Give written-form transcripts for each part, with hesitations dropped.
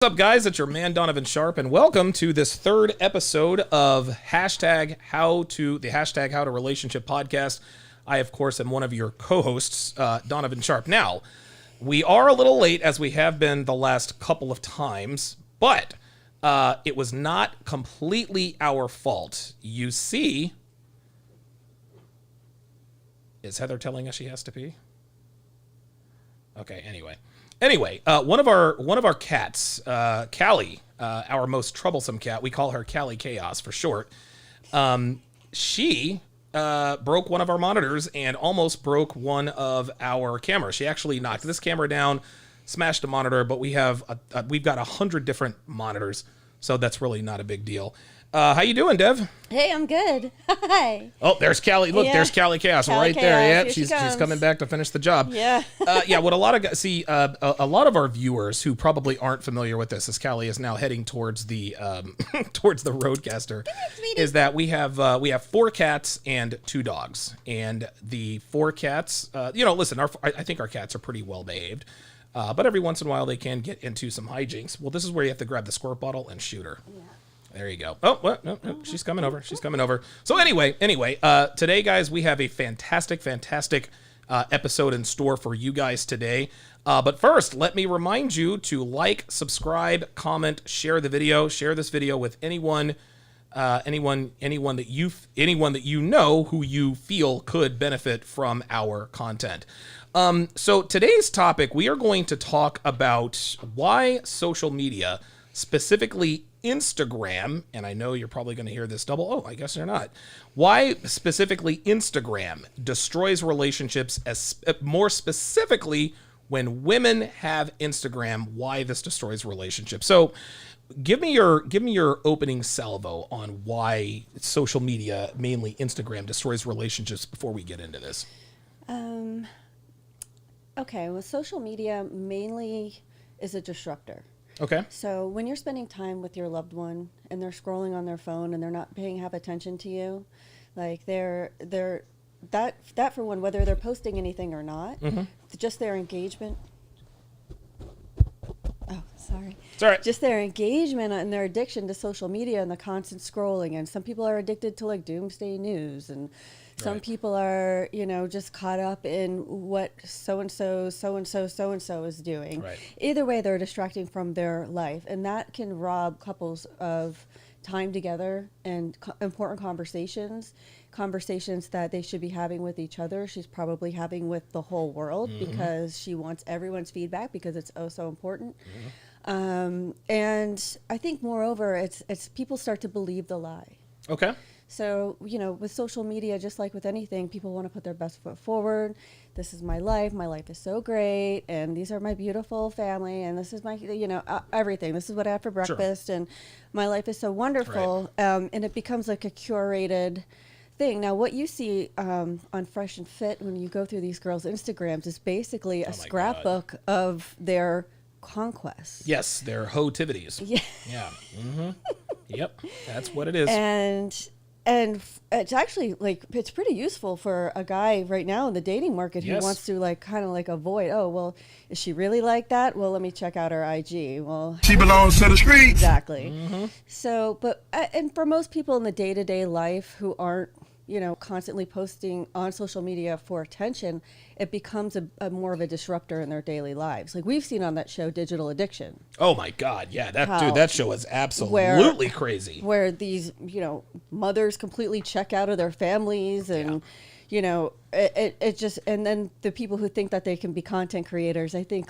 What's up, guys? It's your man Donovan Sharp, and welcome to this third episode of the hashtag How to Relationship podcast. I, of course, am one of your co-hosts, Donovan Sharp. Now, we are a little late, as we have been the last couple of times, but it was not completely our fault. You see, is Heather telling us she has to pee? Okay. Anyway, one of our cats, Callie, our most troublesome cat, we call her Callie Chaos for short. She broke one of our monitors and almost broke one of our cameras. She actually knocked this camera down, smashed a monitor, but we've got 100 different monitors, so that's really not a big deal. How you doing, Dev? Hey, I'm good. Hi. Oh, there's Callie. Look, there's Callie Chaos right there. Yeah, she's coming back to finish the job. Yeah. What a lot of guys see, a lot of our viewers who probably aren't familiar with this, as Callie is now heading towards the towards the Roadcaster, is that we have 4 cats and 2 dogs, and the 4 cats. Listen, I think our cats are pretty well behaved. But every once in a while they can get into some hijinks. Well, this is where you have to grab the squirt bottle and shoot her. Yeah. There you go. Oh, what? No, she's coming over. So anyway, today, guys, we have a fantastic episode in store for you guys today. But first, let me remind you to like, subscribe, comment, share the video. Share this video with anyone that you know who you feel could benefit from our content. So today's topic, we are going to talk about why social media, specifically Instagram, and I know you're probably going to hear this double. Oh, I guess they're not. Why specifically Instagram destroys relationships, as more specifically when women have Instagram, why this destroys relationships. So give me your opening salvo on why social media, mainly Instagram, destroys relationships before we get into this. Okay, well, social media mainly is a disruptor. Okay. So when you're spending time with your loved one and they're scrolling on their phone and they're not paying half attention to you, like they're that for one, whether they're posting anything or not, just their engagement. Oh, sorry. It's all right. Just their engagement and their addiction to social media and the constant scrolling. And some people are addicted to like doomsday news, and some people are, just caught up in what so-and-so is doing. Right. Either way, they're distracting from their life. And that can rob couples of time together and important conversations that they should be having with each other. She's probably having with the whole world because she wants everyone's feedback because it's so important. And I think, moreover, it's people start to believe the lie. Okay. So, with social media, just like with anything, people want to put their best foot forward. This is my life. My life is so great. And these are my beautiful family. And this is my, everything. This is what I have for breakfast. Sure. And my life is so wonderful. Right. And it becomes like a curated thing. Now, what you see on Fresh and Fit when you go through these girls' Instagrams is basically a scrapbook of their conquests. Yes, their hoe-tivities. Yeah. Yeah. Yep, that's what it is. And it's actually it's pretty useful for a guy right now in the dating market who wants to avoid, oh, well, is she really like that? Well, let me check out her IG. Well, she belongs to the streets. Exactly. So, but, and for most people in the day-to-day life who aren't, constantly posting on social media for attention, it becomes a more of a disruptor in their daily lives. Like we've seen on that show, Digital Addiction. Oh my God. Yeah. That show is absolutely crazy. Where these, mothers completely check out of their families and, it just, and then the people who think that they can be content creators, I think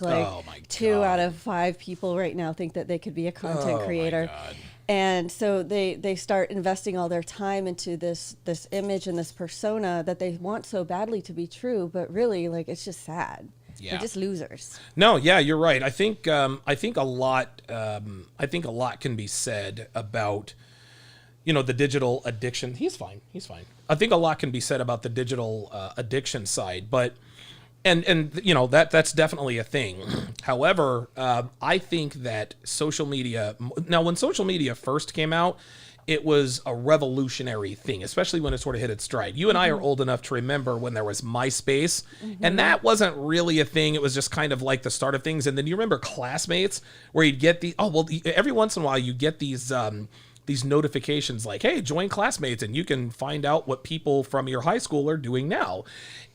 2 out of 5 people right now think that they could be a content creator. My God. And so they start investing all their time into this image and this persona that they want so badly to be true, but really, it's just sad. Yeah. They're just losers. No, yeah, you're right. I think a lot can be said about, the digital addiction. He's fine. I think a lot can be said about the digital addiction side, but and that's definitely a thing. However, I think that social media, now when social media first came out, it was a revolutionary thing, especially when it sort of hit its stride. You and I are old enough to remember when there was MySpace, and that wasn't really a thing. It was just kind of like the start of things. And then you remember Classmates, where you'd get every once in a while you get these notifications like, hey, join Classmates, and you can find out what people from your high school are doing now.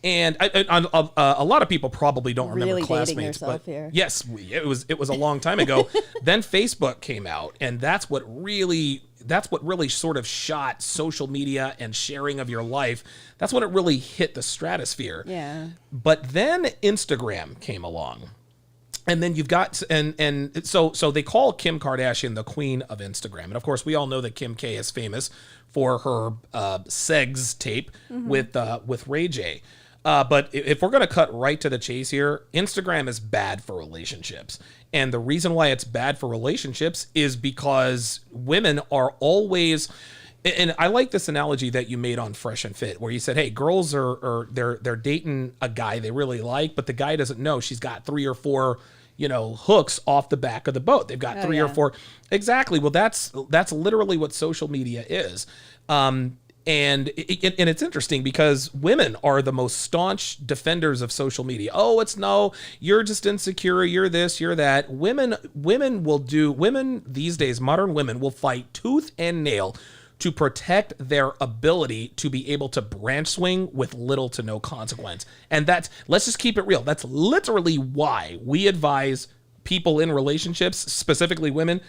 And a lot of people probably don't remember Really dating Classmates, yourself but here. yes, it was a long time ago. Then Facebook came out, and that's what really sort of shot social media and sharing of your life. That's when it really hit the stratosphere. Yeah. But then Instagram came along. And then you've got, and so they call Kim Kardashian the queen of Instagram. And of course, we all know that Kim K is famous for her Segs tape with Ray J. But if we're going to cut right to the chase here, Instagram is bad for relationships. And the reason why it's bad for relationships is because women are always... And I like this analogy that you made on Fresh and Fit, where you said, hey, girls they're dating a guy they really like, but the guy doesn't know she's got 3 or 4, hooks off the back of the boat. They've got 3 or 4. Exactly. Well, that's literally what social media is. And it's interesting because women are the most staunch defenders of social media. Oh, you're just insecure. You're this, you're that. Women these days, modern women will fight tooth and nail to protect their ability to be able to branch swing with little to no consequence. And let's just keep it real. That's literally why we advise people in relationships, specifically women,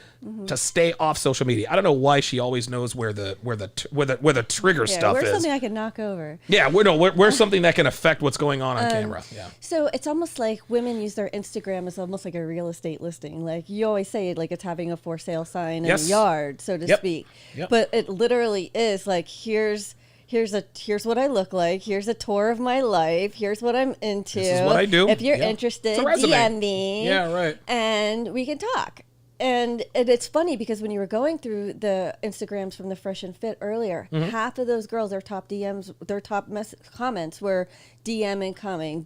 to stay off social media. I don't know why she always knows where the trigger stuff where's is. something I can knock over. Yeah, where's something that can affect what's going on camera. Yeah. So it's almost like women use their Instagram as almost like a real estate listing. Like you always say, like it's having a for sale sign in a yard, so to speak. Yep. But it literally is like, here's what I look like. Here's a tour of my life. Here's what I'm into. This is what I do. If you're interested, DM me. Yeah, right. And we can talk. And it's funny because when you were going through the Instagrams from the Fresh and Fit earlier, half of those girls, their top DMs, their top comments were DM incoming,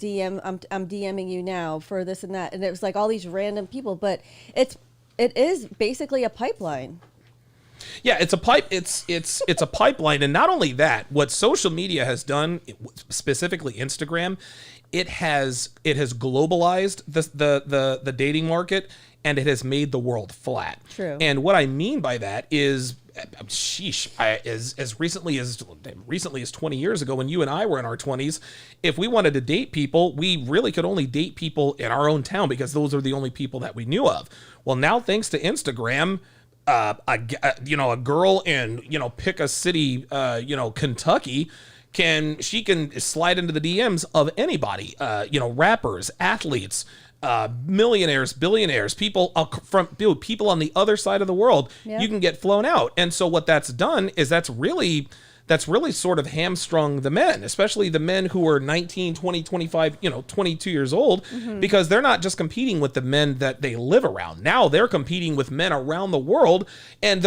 I'm DMing you now for this and that. And it was like all these random people, but it is basically a pipeline. Yeah, it's a pipeline, and not only that, what social media has done, specifically Instagram, it has globalized the dating market, and it has made the world flat. True. And what I mean by that is, as recently as 20 years ago, when you and I were in our 20s, if we wanted to date people, we really could only date people in our own town because those are the only people that we knew of. Well, now thanks to Instagram, a girl in, pick a city, Kentucky, can slide into the DMs of anybody, rappers, athletes, millionaires, billionaires, people people on the other side of the world. Yeah. You can get flown out. And so what that's done is that's really sort of hamstrung the men, especially the men who are 19, 20, 25, 22 years old, because they're not just competing with the men that they live around. Now they're competing with men around the world. And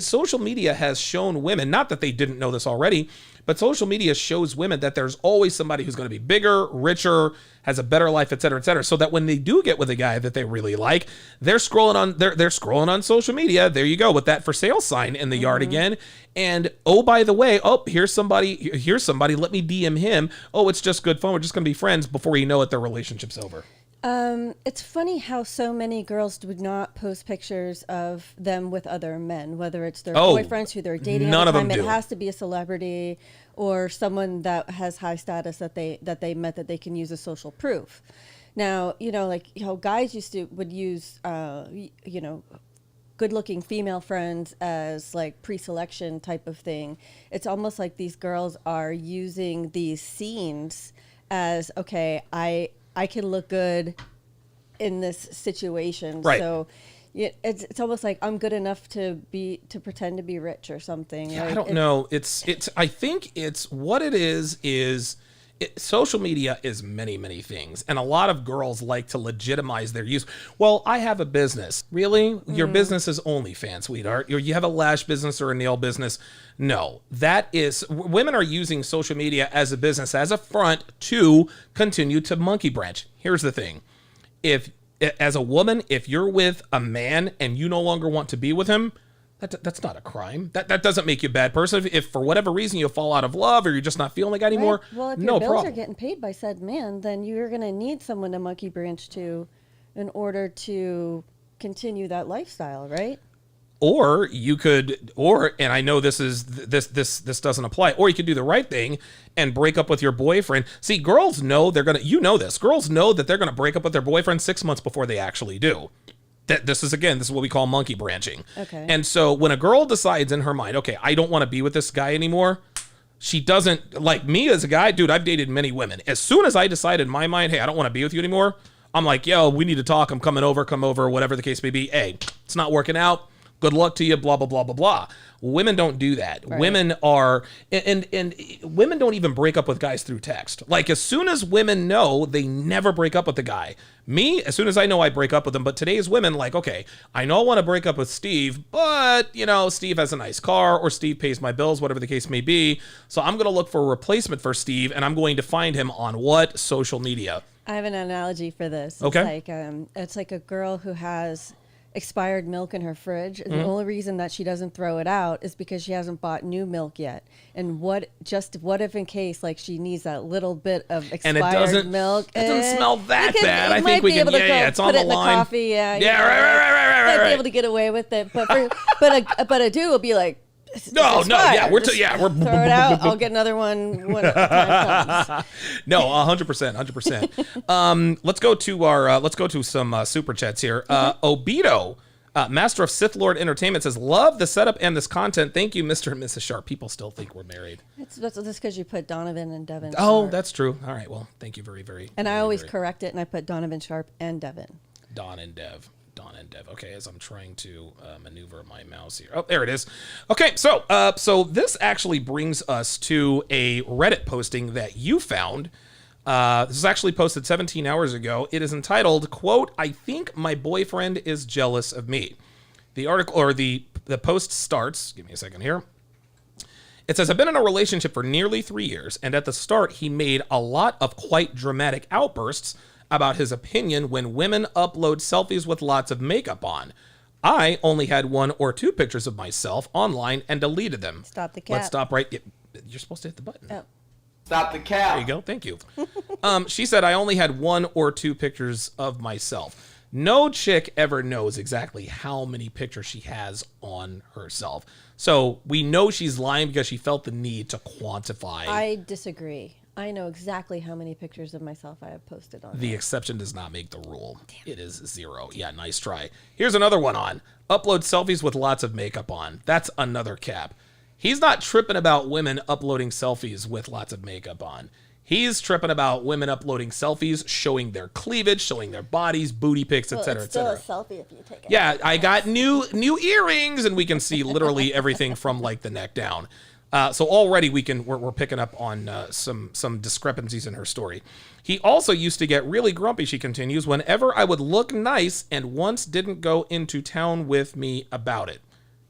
social media has shown women, not that they didn't know this already, but social media shows women that there's always somebody who's going to be bigger, richer, has a better life, et cetera, so that when they do get with a guy that they really like, they're scrolling on social media. There you go, with that for sale sign in the yard again. And oh, by the way, here's somebody, let me DM him. Oh, it's just good fun. We're just going to be friends. Before you know it, their relationship's over. It's funny how so many girls do not post pictures of them with other men, whether it's their boyfriends who they're dating none at the of time. them do. It has to be a celebrity or someone that has high status that they met that they can use as social proof. Now, like how guys would use, good-looking female friends as like pre-selection type of thing. It's almost like these girls are using these scenes as, okay, I can look good in this situation. Right. So it's almost like I'm good enough to pretend to be rich or something. Yeah, like, I don't know. I think it's what it is social media is many, many things. And a lot of girls like to legitimize their use. Well, I have a business. Really? Your business is OnlyFans, sweetheart. You have a lash business or a nail business. No, women are using social media as a business, as a front to continue to monkey branch. Here's the thing. As a woman, if you're with a man and you no longer want to be with him, That's not a crime. That doesn't make you a bad person. If for whatever reason you fall out of love or you're just not feeling the guy anymore, Right. Well, if no your bills problem. are getting paid by said man, then you're going to need someone to monkey branch to in order to continue that lifestyle, right? Or you could, and I know this doesn't apply, or you could do the right thing and break up with your boyfriend. See, girls know girls know that they're going to break up with their boyfriend 6 months before they actually do. This is what we call monkey branching. Okay. And so when a girl decides in her mind, okay, I don't want to be with this guy anymore, she doesn't, like me as a guy, dude, I've dated many women. As soon as I decide in my mind, hey, I don't want to be with you anymore, I'm like, yo, we need to talk. I'm come over, whatever the case may be. Hey, it's not working out. Good luck to you, blah, blah, blah, blah, blah. Women don't do that. Right. Women are, and women don't even break up with guys through text. Like, as soon as women know, they never break up with the guy. Me, as soon as I know, I break up with them. But today's women, like, okay, I know I want to break up with Steve, but, Steve has a nice car, or Steve pays my bills, whatever the case may be. So I'm going to look for a replacement for Steve, and I'm going to find him on what? Social media. I have an analogy for this. Okay. It's like a girl who has expired milk in her fridge, and the only reason that she doesn't throw it out is because she hasn't bought new milk yet. And what if in case like she needs that little bit of expired milk? It doesn't smell that bad. I think might we be can. able to Yeah, it's on put the it in the line. coffee. Yeah, Right. Might be able to get away with it, but a dude will be like, No, yeah, we're throw we're it out. I'll get another one when the time comes. No, 100%. Let's go to some super chats here. Obito, Master of Sith Lord Entertainment says, love the setup and this content. Thank you, Mr. and Mrs. Sharp. People still think we're married. That's because you put Donovan and Devin. Oh, Sharp. That's true. All right. Well, thank you very. And I always correct it, and I put Donovan Sharp and Devin. Don and Dev. Okay, as I'm trying to maneuver my mouse here. Oh, there it is. Okay, so this actually brings us to a Reddit posting that you found. This was actually posted 17 hours ago. It is entitled, quote, I think my boyfriend is jealous of me. The article, or the post starts, give me a second here. It says, I've been in a relationship for nearly 3 years, and at the start, he made a lot of quite dramatic outbursts about his opinion when women upload selfies with lots of makeup on. I only had 1 or 2 pictures of myself online and deleted them. Stop the cap. Let's stop right. You're supposed to hit the button. Oh. Stop the cap. There you go. Thank you. She said, I only had 1 or 2 pictures of myself. No chick ever knows exactly how many pictures she has on herself. So we know she's lying because she felt the need to quantify. I disagree. I know exactly how many pictures of myself I have posted on The there. exception does not make the rule. It is 0. Yeah, nice try. Here's another one on. Upload selfies with lots of makeup on. That's another cap. He's not tripping about women uploading selfies with lots of makeup on. He's tripping about women uploading selfies, showing their cleavage, showing their bodies, booty pics, etc., It's still etc. a selfie if you take it. Yeah, I got new earrings, and we can see literally everything from like the neck down. So already we're picking up on some discrepancies in her story. He also used to get really grumpy, she continues, whenever I would look nice, and once didn't go into town with me about it.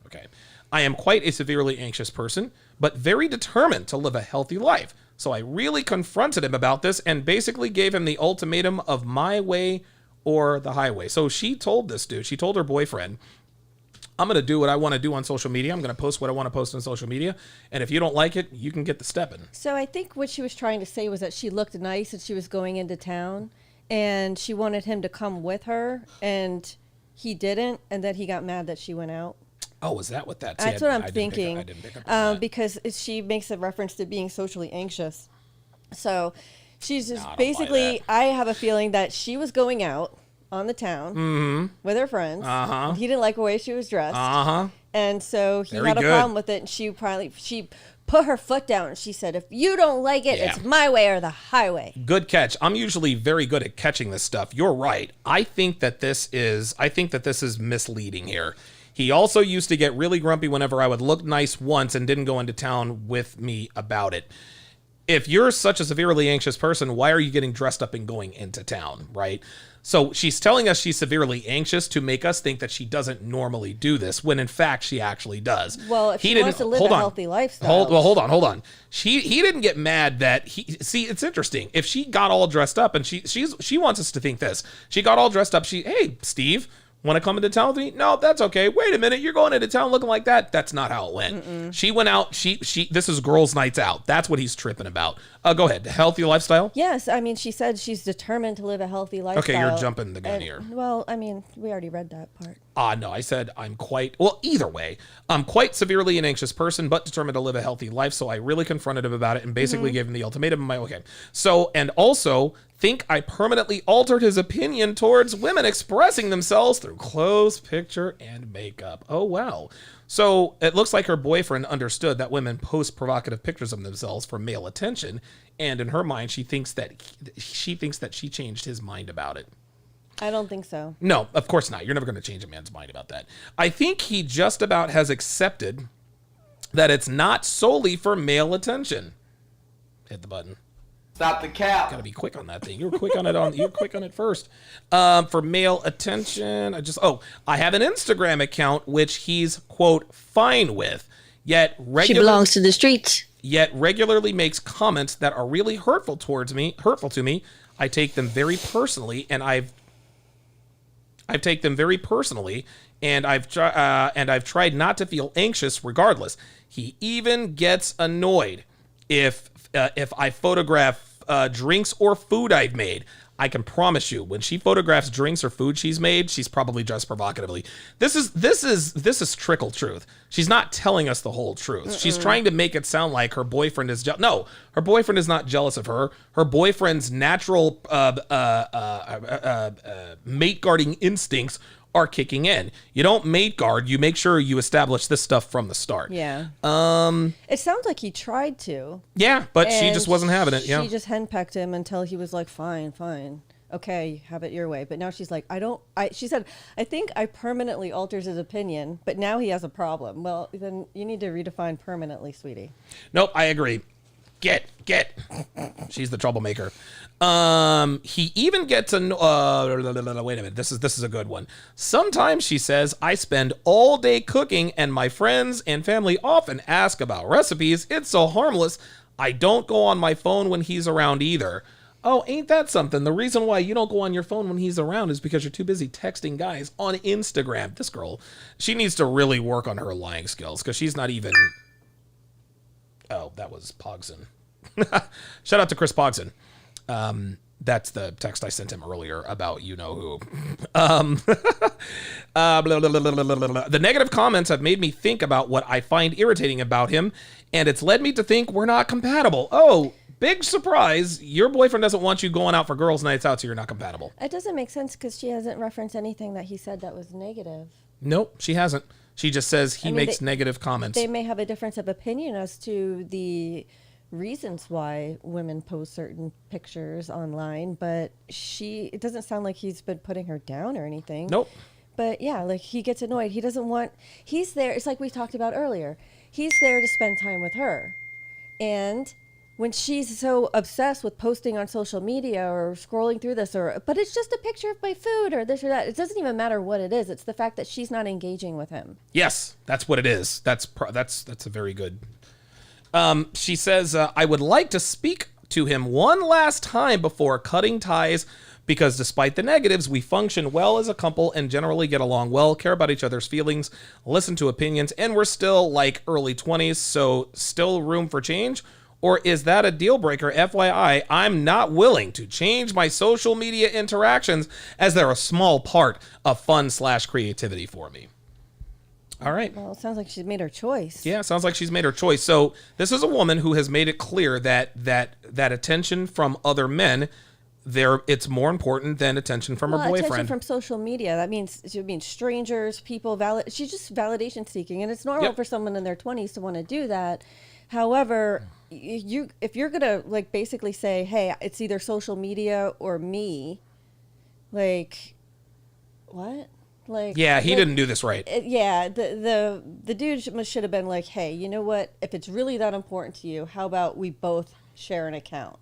Okay. I am quite a severely anxious person, but very determined to live a healthy life. So I really confronted him about this and basically gave him the ultimatum of my way or the highway. So she told her boyfriend, I'm going to do what I want to do on social media. I'm going to post what I want to post on social media. And if you don't like it, you can get the stepping. So I think what she was trying to say was that she looked nice and she was going into town and she wanted him to come with her and he didn't. And then he got mad that she went out. Oh, is that what that's? That's what I'm thinking. I didn't pick up on that. Because she makes a reference to being socially anxious. So she's just No, I don't buy basically, that. I have a feeling that she was going out on the town with her friends. Uh-huh. He didn't like the way she was dressed. Uh-huh. And so he Very had a good. problem with it. And she put her foot down and she said, if you don't like it, Yeah. it's my way or the highway. Good catch. I'm usually very good at catching this stuff. You're right. I think that this is misleading here. He also used to get really grumpy whenever I would look nice once and didn't go into town with me about it. If you're such a severely anxious person, why are you getting dressed up and going into town, right? So she's telling us she's severely anxious to make us think that she doesn't normally do this, when in fact she actually does. Well, if she wants to live a healthy lifestyle. Hold on. He didn't get mad that see, it's interesting. If she got all dressed up and she wants us to think this. She got all dressed up. Hey, Steve, Want to come into town with me? No, that's okay. Wait a minute, you're going into town looking like that? That's not how it went. She went out. She. This is girls' nights out. That's what he's tripping about. Go ahead. Healthy lifestyle. Yes, I mean, she said she's determined to live a healthy lifestyle. Okay, you're jumping the gun here. Well, I mean, we already read that part. No, I said either way, I'm quite severely an anxious person, but determined to live a healthy life. So I really confronted him about it and basically gave him the ultimatum. Okay. So, and also think I permanently altered his opinion towards women expressing themselves through clothes, picture, and makeup. Oh, wow. So it looks like her boyfriend understood that women post provocative pictures of themselves for male attention. And in her mind, she thinks that she changed his mind about it. I don't think so. No, of course not. You're never going to change a man's mind about that. I think he just about has accepted that it's not solely for male attention. Hit the button. Stop the cap. Got to be quick on that thing. You're quick on it. You're quick on it first. For male attention, I have an Instagram account which he's quote fine with. Yet she belongs to the streets. Yet regularly makes comments that are really hurtful to me. I take them very personally, and I've tried not to feel anxious regardless. He even gets annoyed if I photograph drinks or food I've made. I can promise you, when she photographs drinks or food she's made, she's probably dressed provocatively. This is trickle truth. She's not telling us the whole truth. She's trying to make it sound like her boyfriend is no. Her boyfriend is not jealous of her. Her boyfriend's natural mate guarding instincts are kicking in. You don't mate guard. You make sure you establish this stuff from the start. Yeah. It sounds like he tried to. Yeah, but she just wasn't having it. Yeah. She just henpecked him until he was like, fine. Okay, have it your way. But now she's like, she said, I think I permanently alters his opinion, but now he has a problem. Well, then you need to redefine permanently, sweetie. Nope, I agree. Get. She's the troublemaker. He even gets wait a minute. This is a good one. Sometimes she says, I spend all day cooking and my friends and family often ask about recipes. It's so harmless. I don't go on my phone when he's around either. Oh, ain't that something? The reason why you don't go on your phone when he's around is because you're too busy texting guys on Instagram. This girl, she needs to really work on her lying skills because she's not even... Oh, that was Pogson. Shout out to Chris Pogson. That's the text I sent him earlier about you-know-who. The negative comments have made me think about what I find irritating about him, and it's led me to think we're not compatible. Oh, big surprise. Your boyfriend doesn't want you going out for girls' nights out, so you're not compatible. It doesn't make sense because she hasn't referenced anything that he said that was negative. Nope, she hasn't. She just says he makes negative comments. They may have a difference of opinion as to the reasons why women post certain pictures online, but it doesn't sound like he's been putting her down or anything. Nope. But yeah, like he gets annoyed. He's there. It's like we talked about earlier. He's there to spend time with her. And when she's so obsessed with posting on social media or scrolling through this, but it's just a picture of my food or this or that. It doesn't even matter what it is. It's the fact that she's not engaging with him. Yes, that's what it is. That's a very good. She says, I would like to speak to him one last time before cutting ties because despite the negatives, we function well as a couple and generally get along well, care about each other's feelings, listen to opinions, and we're still like early 20s, so still room for change? Or is that a deal breaker? FYI, I'm not willing to change my social media interactions as they're a small part of fun/creativity for me. All right. Well, it sounds like she's made her choice. Yeah, it sounds like she's made her choice. So this is a woman who has made it clear that attention from other men, it's more important than attention from her boyfriend. Attention from social media. That means strangers, people. She's just validation seeking, and it's normal for someone in their 20s to want to do that. However, if you're gonna like basically say, hey, it's either social media or me, like what? Like, yeah, he didn't do this right. The dude should have been like, hey, you know what? If it's really that important to you, how about we both share an account?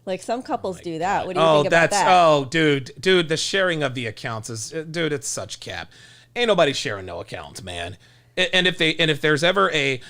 Like some couples do that. What do you think about that? Oh, dude, the sharing of the accounts is, dude, it's such cap. Ain't nobody sharing no accounts, man. And if there's ever a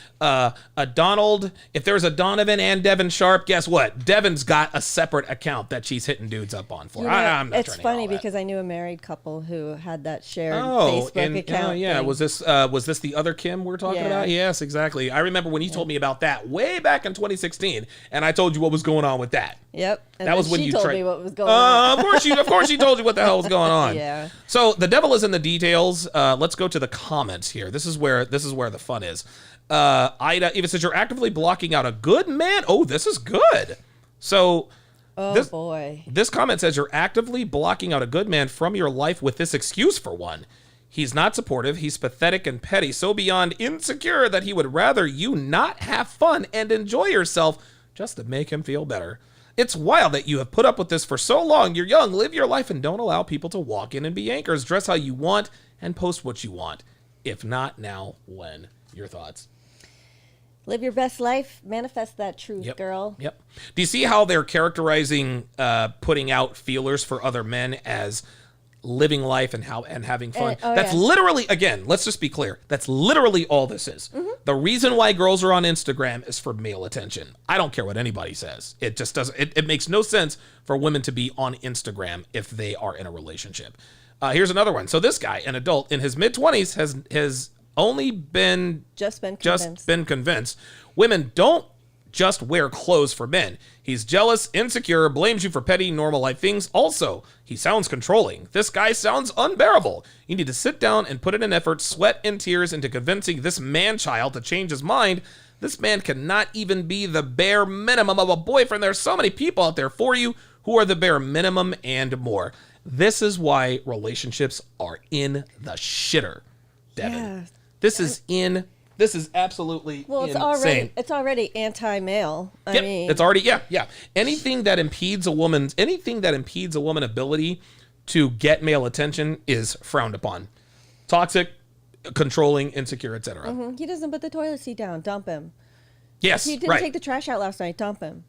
Donald, if there's a Donovan and Devin Sharp, guess what? Devin's got a separate account that she's hitting dudes up on for. I'm not it's trying to funny hear all that. because I knew a married couple who had that shared Facebook account. Yeah. thing. Was this the other Kim we're talking Yeah. about? Yes, exactly. I remember when you told me about that way back in 2016, and I told you what was going on with that. Yep. And That was then when she you told tried. me what was going on. Of course she told you what the hell was going on. Yeah. So the devil is in the details. Let's go to the comments here. This is where the fun is. Ida even says you're actively blocking out a good man. Oh, this is good. So Boy. this comment says you're actively blocking out a good man from your life with this excuse for one. He's not supportive. He's pathetic and petty, so beyond insecure that he would rather you not have fun and enjoy yourself just to make him feel better. It's wild that you have put up with this for so long. You're young, live your life, and don't allow people to walk in and be anchors. Dress how you want and post what you want. If not now, when? Your thoughts? Live your best life. Manifest that truth, girl. Yep. Do you see how they're characterizing putting out feelers for other men as living life and having fun? That's literally, again, let's just be clear. That's literally all this is. Mm-hmm. The reason why girls are on Instagram is for male attention. I don't care what anybody says. It just doesn't. It makes no sense for women to be on Instagram if they are in a relationship. Here's another one. So this guy, an adult in his mid-20s, has only been convinced women don't just wear clothes for men. He's jealous, insecure, blames you for petty, normal life things. Also, he sounds controlling. This guy sounds unbearable. You need to sit down and put in an effort, sweat and tears into convincing this man-child to change his mind. This man cannot even be the bare minimum of a boyfriend. There's so many people out there for you who are the bare minimum and more. This is why relationships are in the shitter, Devin. Yeah. This is absolutely insane. It's already anti-male. I mean, it's already Anything that impedes a woman's ability to get male attention is frowned upon. Toxic, controlling, insecure, etc. He doesn't put the toilet seat down. Dump him. Yes, He didn't take the trash out last night. Dump him.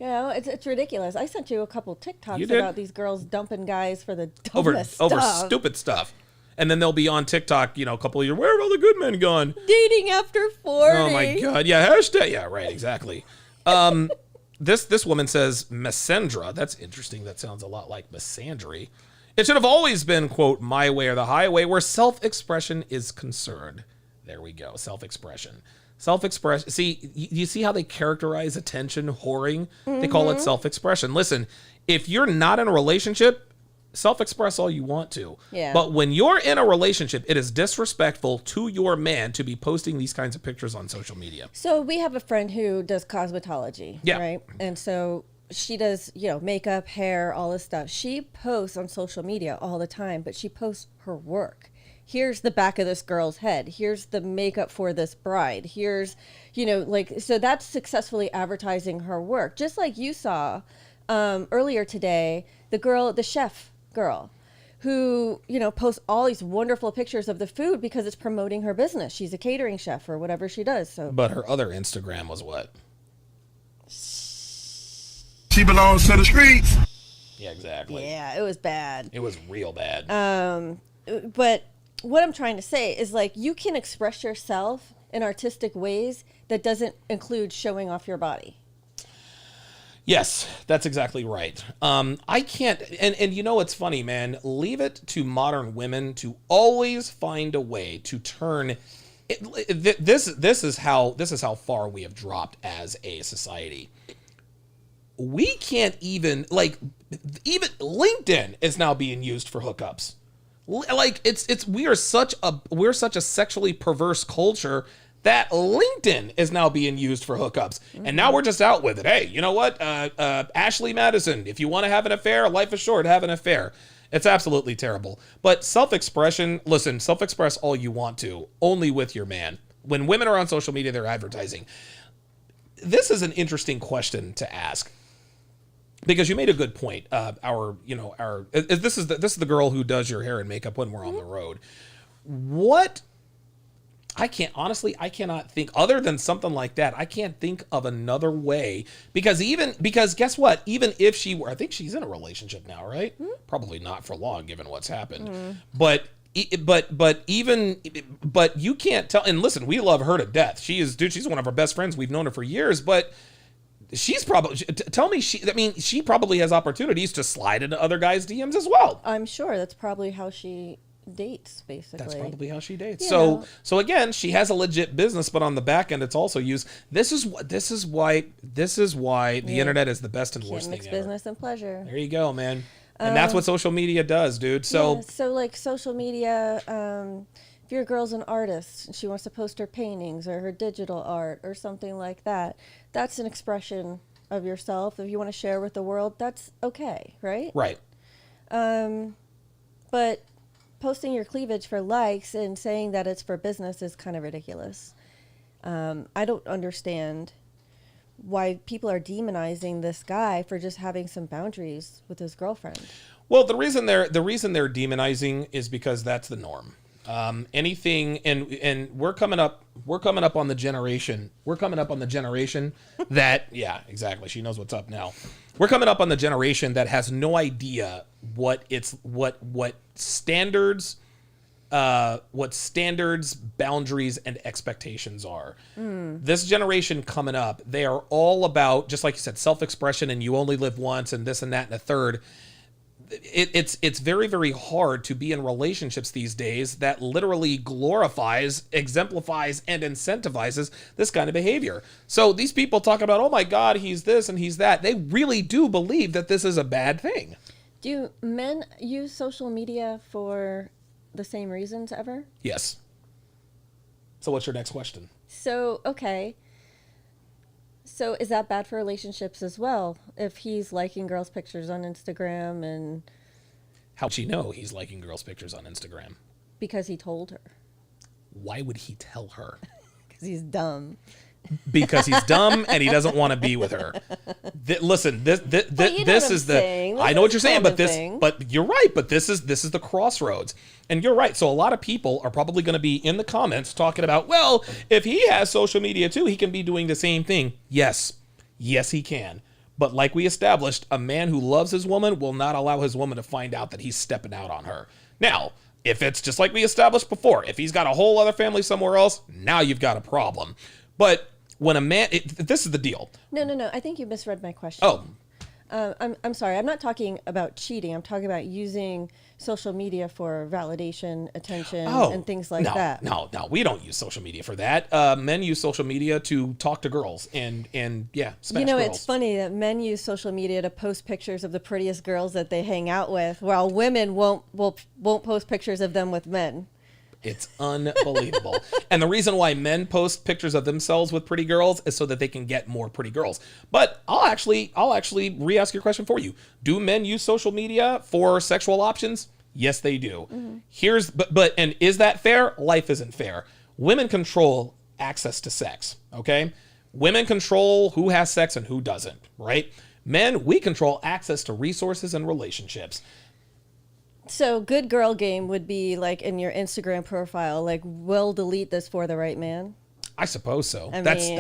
You know, it's ridiculous. I sent you a couple TikToks about these girls dumping guys for the dumbest stuff. Over stupid stuff. And then they'll be on TikTok, a couple of years. Where have all the good men gone? Dating after 40. Oh my God. Yeah, hashtag. Yeah, right. Exactly. This woman says Messendra. That's interesting. That sounds a lot like misandry. It should have always been, quote, my way or the highway where self-expression is concerned. There we go. Self-expression. Self-expression. See, you see how they characterize attention whoring? They call it self-expression. Listen, if you're not in a relationship, self-express all you want to. Yeah. But when you're in a relationship, it is disrespectful to your man to be posting these kinds of pictures on social media. So we have a friend who does cosmetology, right? And so she does, makeup, hair, all this stuff. She posts on social media all the time, but she posts her work. Here's the back of this girl's head. Here's the makeup for this bride. Here's, so that's successfully advertising her work. Just like you saw earlier today, the chef girl who, posts all these wonderful pictures of the food because it's promoting her business. She's a catering chef or whatever she does. So, but her other Instagram was what? She belongs to the streets. Yeah, exactly. Yeah, it was bad. It was real bad. But what I'm trying to say is you can express yourself in artistic ways that doesn't include showing off your body. Yes, that's exactly right. I can't, and it's funny, man. Leave it to modern women to always find a way to turn. This is how far we have dropped as a society. We can't even LinkedIn is now being used for hookups. We're such a sexually perverse culture that LinkedIn is now being used for hookups. And now we're just out with it. Hey, you know what? Ashley Madison, if you want to have an affair, life is short, have an affair. It's absolutely terrible. But self-expression, listen, self-express all you want to, only with your man. When women are on social media, they're advertising. This is an interesting question to ask. Because you made a good point. This is the girl who does your hair and makeup when we're on the road. I cannot think other than something like that. I can't think of another way because guess what? Even if she were, I think she's in a relationship now, right? Probably not for long given what's happened. But but you can't tell. And listen, we love her to death. She's one of our best friends. We've known her for years, but she's probably, tell me, she probably has opportunities to slide into other guys' DMs as well. I'm sure that's probably how she dates, basically. That's probably how she dates. You So know. so again, she has a legit business, but on the back end, it's also used. This is why the internet is the best and worst Can't mix thing ever. business and pleasure. There you go, man. And that's what social media does, dude. So Yeah, so like social media, if your girl's an artist and she wants to post her paintings or her digital art or something like that, that's an expression of yourself. If you want to share with the world, that's okay, right? right. But posting your cleavage for likes and saying that it's for business is kind of ridiculous. I don't understand why people are demonizing this guy for just having some boundaries with his girlfriend. Well, the reason they're demonizing is because that's the norm. Anything, and we're coming up on the generation. We're coming up on the generation that, yeah, exactly. She knows what's up now. We're coming up on the generation that has no idea what standards, boundaries, and expectations are. This generation coming up, they are all about, just like you said, self-expression, and you only live once, and this and that and a third. It's very, very hard to be in relationships these days that literally glorifies, exemplifies, and incentivizes this kind of behavior. So these people talk about, oh my God, he's this and he's that. They really do believe that this is a bad thing. Do men use social media for the same reasons ever? Yes. So what's your next question? So, okay. So is that bad for relationships as well? If he's liking girls' pictures on Instagram and How'd she know he's liking girls' pictures on Instagram? because he told her? Why would he tell her? Because he's dumb. Because he's dumb and he doesn't want to be with her. Listen, this you know this what is I'm the. saying. This I know what is you're saying, but common thing. but you're right. But this is the crossroads, and you're right. So a lot of people are probably going to be in the comments talking about, well, if he has social media too, he can be doing the same thing. Yes, he can. But like we established, a man who loves his woman will not allow his woman to find out that he's stepping out on her. Now, if it's just like we established before, if he's got a whole other family somewhere else, now you've got a problem. But when a man, this is the deal. No. I think you misread my question. Oh, I'm sorry. I'm not talking about cheating. I'm talking about using social media for validation, attention, and things like that. No, we don't use social media for that. Men use social media to talk to girls and yeah, smash You know, girls. it's funny that men use social media to post pictures of the prettiest girls that they hang out with, while women won't post pictures of them with men. It's unbelievable. And the reason why men post pictures of themselves with pretty girls is so that they can get more pretty girls. But I'll actually re-ask your question for you. Do men use social media for sexual options? Yes, they do. Mm-hmm. And is that fair? Life isn't fair. Women control access to sex, okay? Women control who has sex and who doesn't, right? Men, we control access to resources and relationships. So good girl game would be like in your Instagram profile, like, we'll delete this for the right man. I suppose so. I That is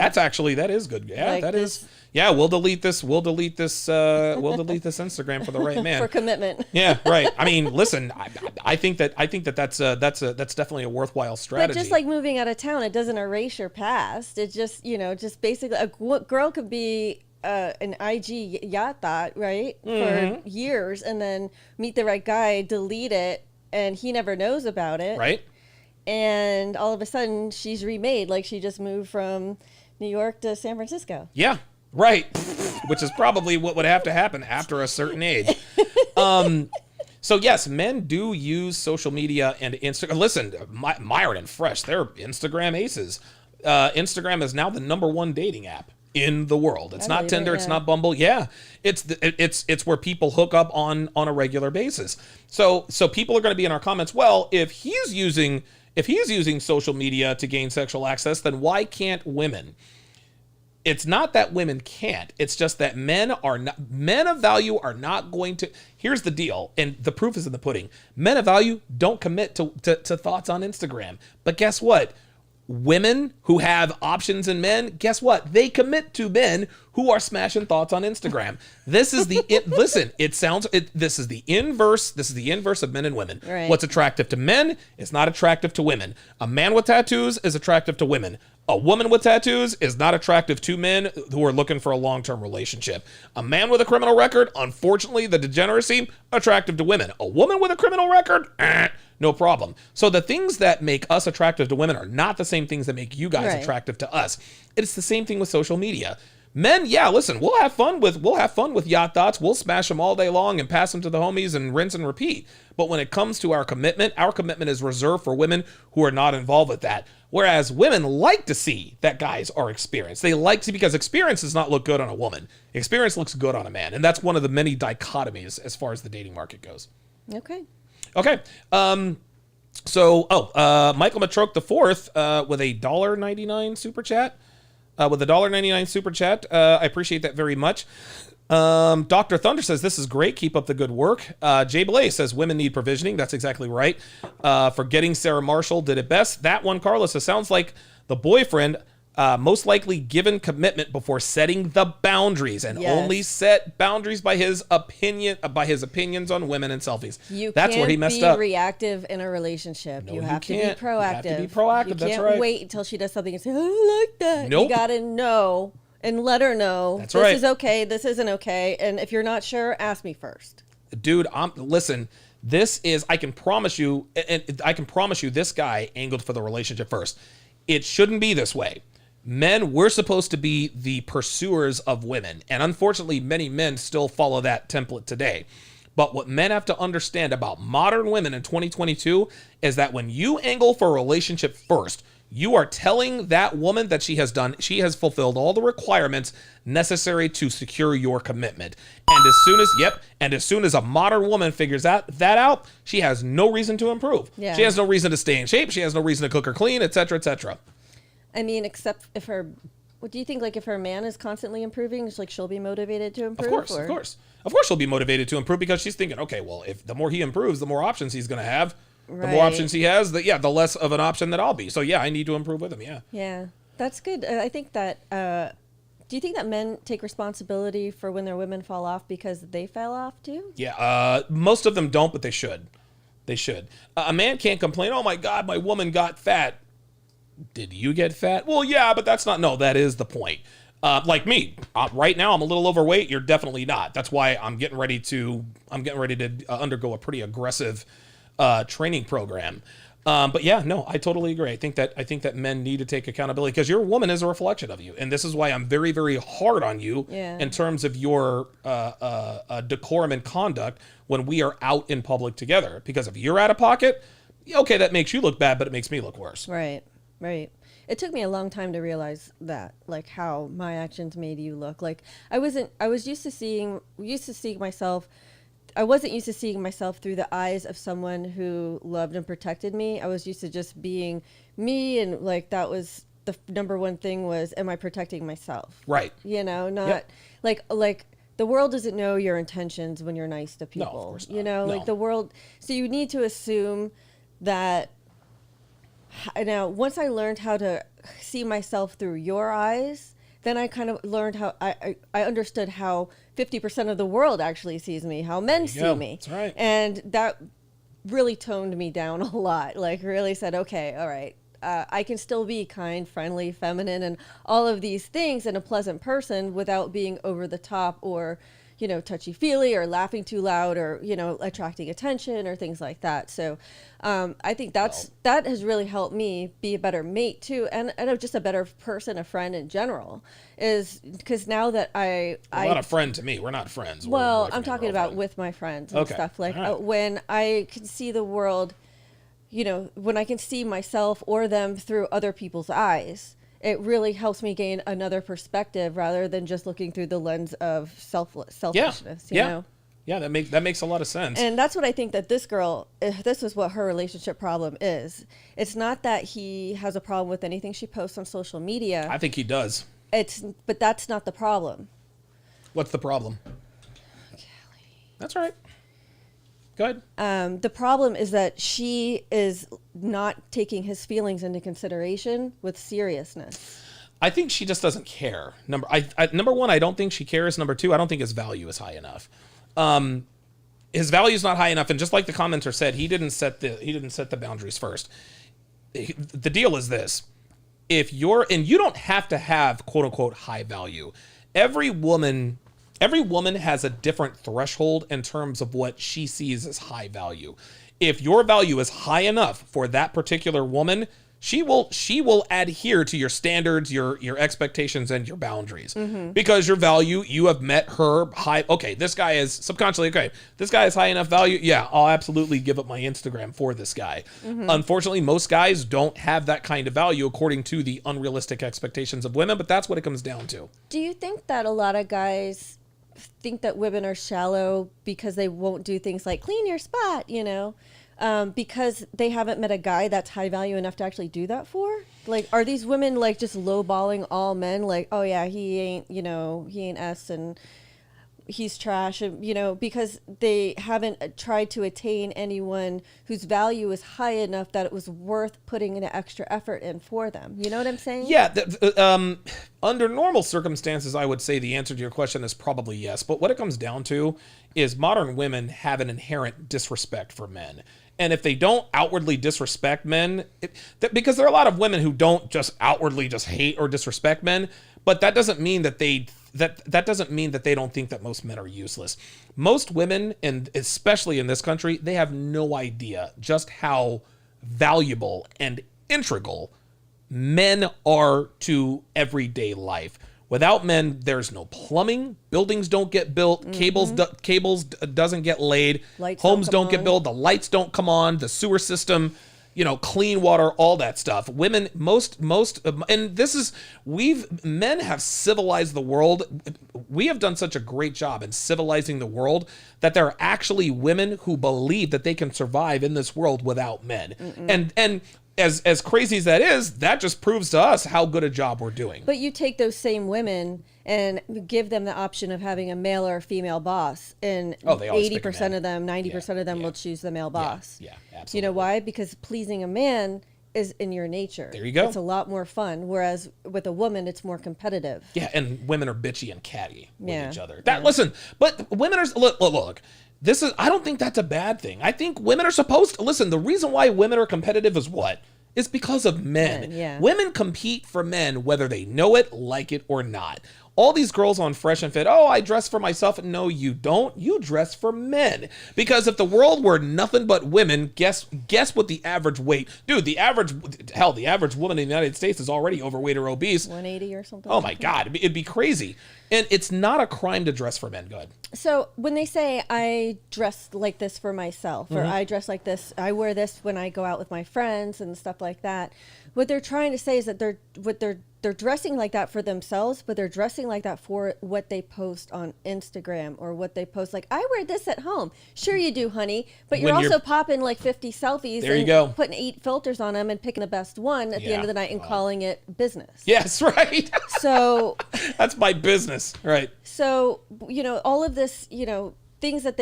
good. Yeah, like that this- is. Yeah, we'll delete this Instagram for the right man. For commitment. Yeah, right. I mean, listen, I think that's definitely a worthwhile strategy. But just like moving out of town, it doesn't erase your past. It just, just basically, a girl could be an IG yacht thought, right? For years, and then meet the right guy, delete it, and he never knows about it. Right. And all of a sudden, she's remade, like she just moved from New York to San Francisco. Yeah. Right. Which is probably what would have to happen after a certain age. So yes, men do use social media and Instagram. Listen, Myron and Fresh, they're Instagram aces. Instagram is now the #1 dating app in the world. It's not Tinder, it's not Bumble. Yeah, it's where people hook up on a regular basis. So people are going to be in our comments. Well, if he's using social media to gain sexual access, then why can't women? It's not that women can't. It's just that men of value are not going to. Here's the deal, and the proof is in the pudding. Men of value don't commit to thoughts on Instagram. But guess what? Women who have options in men, guess what? They commit to men who are smashing thoughts on Instagram. This is the listen. This is the inverse. This is the inverse of men and women. Right. What's attractive to men is not attractive to women. A man with tattoos is attractive to women. A woman with tattoos is not attractive to men who are looking for a long-term relationship. A man with a criminal record, unfortunately, the degeneracy, attractive to women. A woman with a criminal record, no problem. So the things that make us attractive to women are not the same things that make you guys Right. attractive to us. It's the same thing with social media. Men, yeah, listen, we'll have fun with yacht thoughts. We'll smash them all day long and pass them to the homies and rinse and repeat. But when it comes to our commitment is reserved for women who are not involved with that. Whereas women like to see that guys are experienced. They like to, because experience does not look good on a woman. Experience looks good on a man. And that's one of the many dichotomies as far as the dating market goes. Okay. Okay. Michael Matroke the fourth with a $1.99 super chat. With a $1.99 super chat. I appreciate that very much. Dr. Thunder says, this is great. Keep up the good work. Jay Blay says, women need provisioning. That's exactly right. Forgetting Sarah Marshall did it best. That one, Carlos, it sounds like the boyfriend most likely given commitment before setting the boundaries and Yes. only set boundaries by his opinions on women and selfies. That's can't where he messed be up. reactive in a relationship. No, you you have to be can't. proactive. You have to be proactive, You that's can't right. wait until she does something and say, I don't like that. Nope. You gotta know and let her know. That's this right. is okay. This isn't okay. And if you're not sure, ask me first. Dude, listen, this is, I can promise you this guy angled for the relationship first. It shouldn't be this way. Men, we're supposed to be the pursuers of women. And unfortunately, many men still follow that template today. But what men have to understand about modern women in 2022 is that when you angle for a relationship first, you are telling that woman that she has fulfilled all the requirements necessary to secure your commitment. And as soon as a modern woman figures that out, she has no reason to improve. Yeah. She has no reason to stay in shape. She has no reason to cook or clean, etc., etc. I mean, except if what do you think? Like if her man is constantly improving, it's like she'll be motivated to improve? Of course she'll be motivated to improve because she's thinking, okay, well, if the more he improves, the more options he's going to have. The more Right. options he has, the less of an option that I'll be. So yeah, I need to improve with him. Yeah. Yeah, that's good. I think that, do you think that men take responsibility for when their women fall off because they fell off too? Yeah. Most of them don't, but they should. They should. A man can't complain, oh my God, my woman got fat. Did you get fat? Well, yeah, but that's not, no, that is the point. Like me, right now I'm a little overweight. You're definitely not. That's why I'm getting ready to undergo a pretty aggressive training program. But yeah, no, I totally agree. I think that men need to take accountability because your woman is a reflection of you. And this is why I'm very, very hard on you in terms of your decorum and conduct when we are out in public together. Because if you're out of pocket, okay, that makes you look bad, but it makes me look worse. Right. It took me a long time to realize that, like how my actions made you look. Like I wasn't used to seeing myself through the eyes of someone who loved and protected me. I was used to just being me, and like that was the number one thing was, am I protecting myself? Right. You know, not like the world doesn't know your intentions when you're nice to people. No, of course not. You know, No. like the world. So you need to assume that. Now, once I learned how to see myself through your eyes, then I kind of learned how I understood how 50% of the world actually sees me, how men see me. That's right. And that really toned me down a lot. Like really said, okay, all right, I can still be kind, friendly, feminine, and all of these things and a pleasant person without being over the top or, you know, touchy-feely or laughing too loud or, you know, attracting attention or things like that. So I think that has really helped me be a better mate too, and just a better person, a friend in general, is because now that You're not a friend to me. We're not friends. We're well, boyfriend I'm and talking about girlfriend. with my friends and Okay. stuff like All right. when I can see the world, you know, when I can see myself or them through other people's eyes, it really helps me gain another perspective rather than just looking through the lens of selfishness. You know? Yeah, that makes a lot of sense. And that's what I think that this girl, this is what her relationship problem is. It's not that he has a problem with anything she posts on social media. I think he does. But that's not the problem. What's the problem? Kelly. That's all right. Go ahead. The problem is that she is not taking his feelings into consideration with seriousness. I think she just doesn't care. Number one, I don't think she cares. Number two, I don't think his value is high enough. His value is not high enough, and just like the commenter said, he didn't set the boundaries first. The deal is this: if you don't have to have quote unquote high value. Every woman has a different threshold in terms of what she sees as high value. If your value is high enough for that particular woman, she will adhere to your standards, your expectations, and your boundaries. Because your value, you have met her high. Okay, this guy is subconsciously, okay, this guy is high enough value. Yeah, I'll absolutely give up my Instagram for this guy. Unfortunately, most guys don't have that kind of value according to the unrealistic expectations of women, but that's what it comes down to. Do you think that a lot of guys think that women are shallow because they won't do things like clean your spot, because they haven't met a guy that's high value enough to actually do that for? Like, are these women like just lowballing all men? Like, oh yeah, he ain't us and he's trash, and because they haven't tried to attain anyone whose value is high enough that it was worth putting an extra effort in for them. You know what I'm saying? Yeah. Under normal circumstances, I would say the answer to your question is probably yes. But what it comes down to is modern women have an inherent disrespect for men. And if they don't outwardly disrespect men, because there are a lot of women who don't just outwardly just hate or disrespect men, but that doesn't mean that that doesn't mean that they don't think that most men are useless. Most women, and especially in this country, they have no idea just how valuable and integral men are to everyday life. Without men, there's no plumbing. Buildings don't get built. Cables doesn't get laid. Homes don't get built. The lights don't come on. The sewer system, clean water, all that stuff. Women, and men have civilized the world. We have done such a great job in civilizing the world that there are actually women who believe that they can survive in this world without men. And as crazy as that is, that just proves to us how good a job we're doing. But you take those same women and give them the option of having a male or a female boss, and 80% of them, 90% of them will choose the male boss. Yeah, absolutely. You know why? Because pleasing a man is in your nature. There you go. It's a lot more fun, whereas with a woman, it's more competitive. Yeah, and women are bitchy and catty with each other. Listen, but women are look. I don't think that's a bad thing. I think women are supposed to listen. The reason why women are competitive is what? It's because of men. Women compete for men whether they know it, like it, or not. All these girls on Fresh and Fit, I dress for myself. No, you don't. You dress for men. Because if the world were nothing but women, guess what the average weight... Dude, the average woman in the United States is already overweight or obese. 180 or something. Oh my God, it'd be crazy. And it's not a crime to dress for men. Go ahead. So when they say I dress like this for myself, or I dress like this, I wear this when I go out with my friends and stuff like that, what they're trying to say is that they're dressing like that for themselves, but they're dressing like that for what they post on Instagram or what they post. Like, I wear this at home. Sure you do, honey. But you're also popping like 50 selfies and putting 8 filters on them and picking the best one at the end of the night and calling it business. Yes, right. So that's my business. Right. So, all of this, things that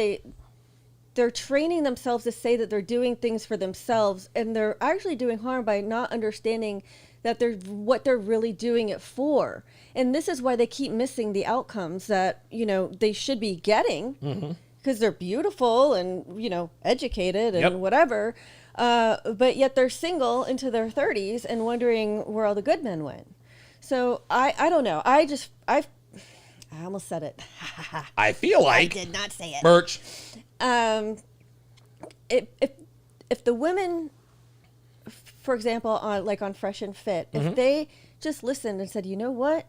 they're training themselves to say that they're doing things for themselves, and they're actually doing harm by not understanding that what they're really doing it for. And this is why they keep missing the outcomes that, they should be getting, because they're beautiful and, educated and whatever. But yet they're single into their 30s and wondering where all the good men went. So I don't know. I almost said it. I feel like I did not say it. Birch. If the women, for example, on Fresh and Fit, if they just listened and said, you know what,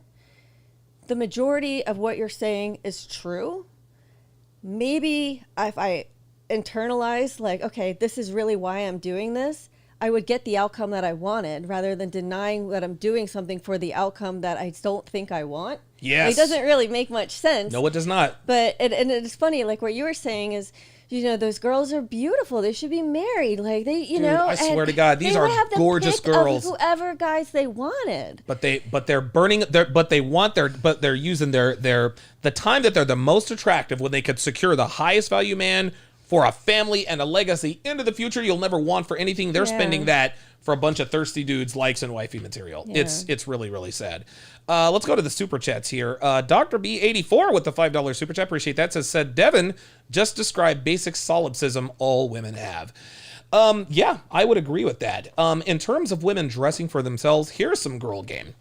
the majority of what you're saying is true, maybe if I internalize, like, okay, this is really why I'm doing this, I would get the outcome that I wanted, rather than denying that I'm doing something for the outcome that I don't think I want. Yes. It doesn't really make much sense. No, it does not. But, and it's funny, like what you were saying is, those girls are beautiful. They should be married. Like Dude, I swear to God, these are gorgeous girls. Whoever guys they wanted. But they're using the time that they're the most attractive when they could secure the highest value man for a family and a legacy into the future you'll never want for anything. They're spending that for a bunch of thirsty dudes, likes, and wifey material. Yeah. It's really, really sad. Let's go to the super chats here. Dr. B84 with the $5 super chat. Appreciate that. Said Devin just described basic solipsism all women have. Yeah, I would agree with that. In terms of women dressing for themselves, here's some girl game.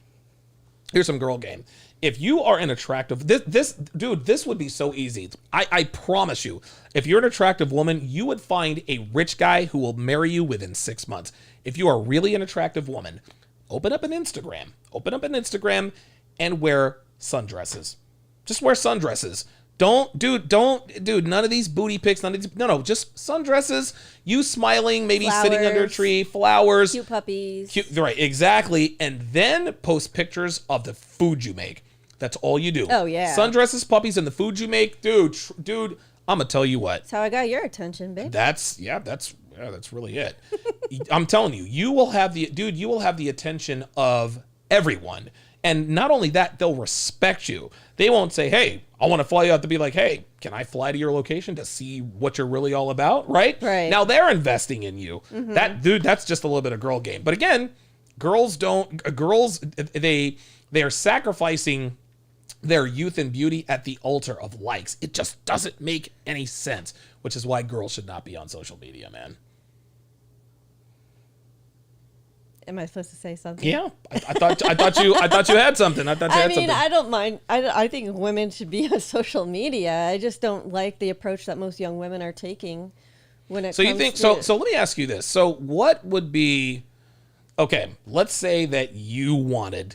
If you are an attractive, this would be so easy. I promise you, if you're an attractive woman, you would find a rich guy who will marry you within 6 months. If you are really an attractive woman, open up an Instagram and wear sundresses. Just wear sundresses. Don't, none of these booty pics, just sundresses, you smiling, maybe Flowers. sitting under a tree, flowers. Cute puppies. Right, exactly. And then post pictures of the food you make. That's all you do. Oh, yeah. Sundresses, puppies, and the food you make. Dude, I'm going to tell you what. That's how I got your attention, babe. That's really it. I'm telling you, you will have the attention of everyone. And not only that, they'll respect you. They won't say, hey, I want to fly you out, to be like, hey, can I fly to your location to see what you're really all about? Right? Now they're investing in you. Mm-hmm. That's just a little bit of girl game. But again, they are sacrificing their youth and beauty at the altar of likes. It just doesn't make any sense, which is why girls should not be on social media, man. Am I supposed to say something? Yeah, I thought you had something. I don't mind. I think women should be on social media. I just don't like the approach that most young women are taking when it comes to... So let me ask you this. So what would be, okay, let's say that you wanted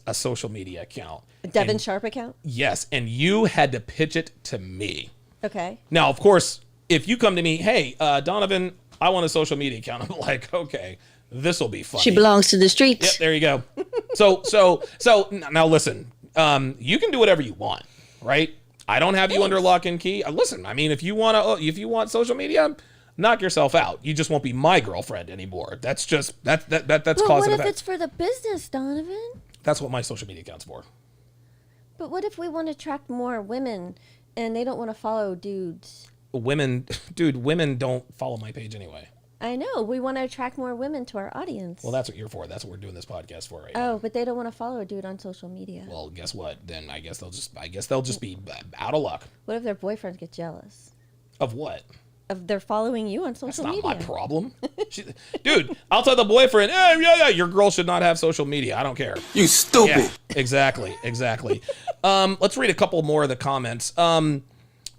a social media account. A Devin Sharp account? Yes, and you had to pitch it to me. Okay. Now, of course, if you come to me, hey, Donovan, I want a social media account. I'm like, okay, this will be funny. She belongs to the streets. Yep, there you go. So now listen, you can do whatever you want, right? I don't have you under lock and key. Listen, I mean, if you want social media, knock yourself out. You just won't be my girlfriend anymore. That's just that's cause and effect. What if it's for the business, Donovan? That's what my social media account's for. But what if we want to attract more women and they don't want to follow dudes? Women don't follow my page anyway. I know. We want to attract more women to our audience. Well, that's what you're for. That's what we're doing this podcast for right now. Oh, but they don't want to follow a dude on social media. Well, guess what? Then I guess they'll just be out of luck. What if their boyfriends get jealous? Of what? Of their following you on social media. That's not my problem. Dude, I'll tell the boyfriend, yeah, your girl should not have social media. I don't care. You stupid. Yeah, exactly. Let's read a couple more of the comments.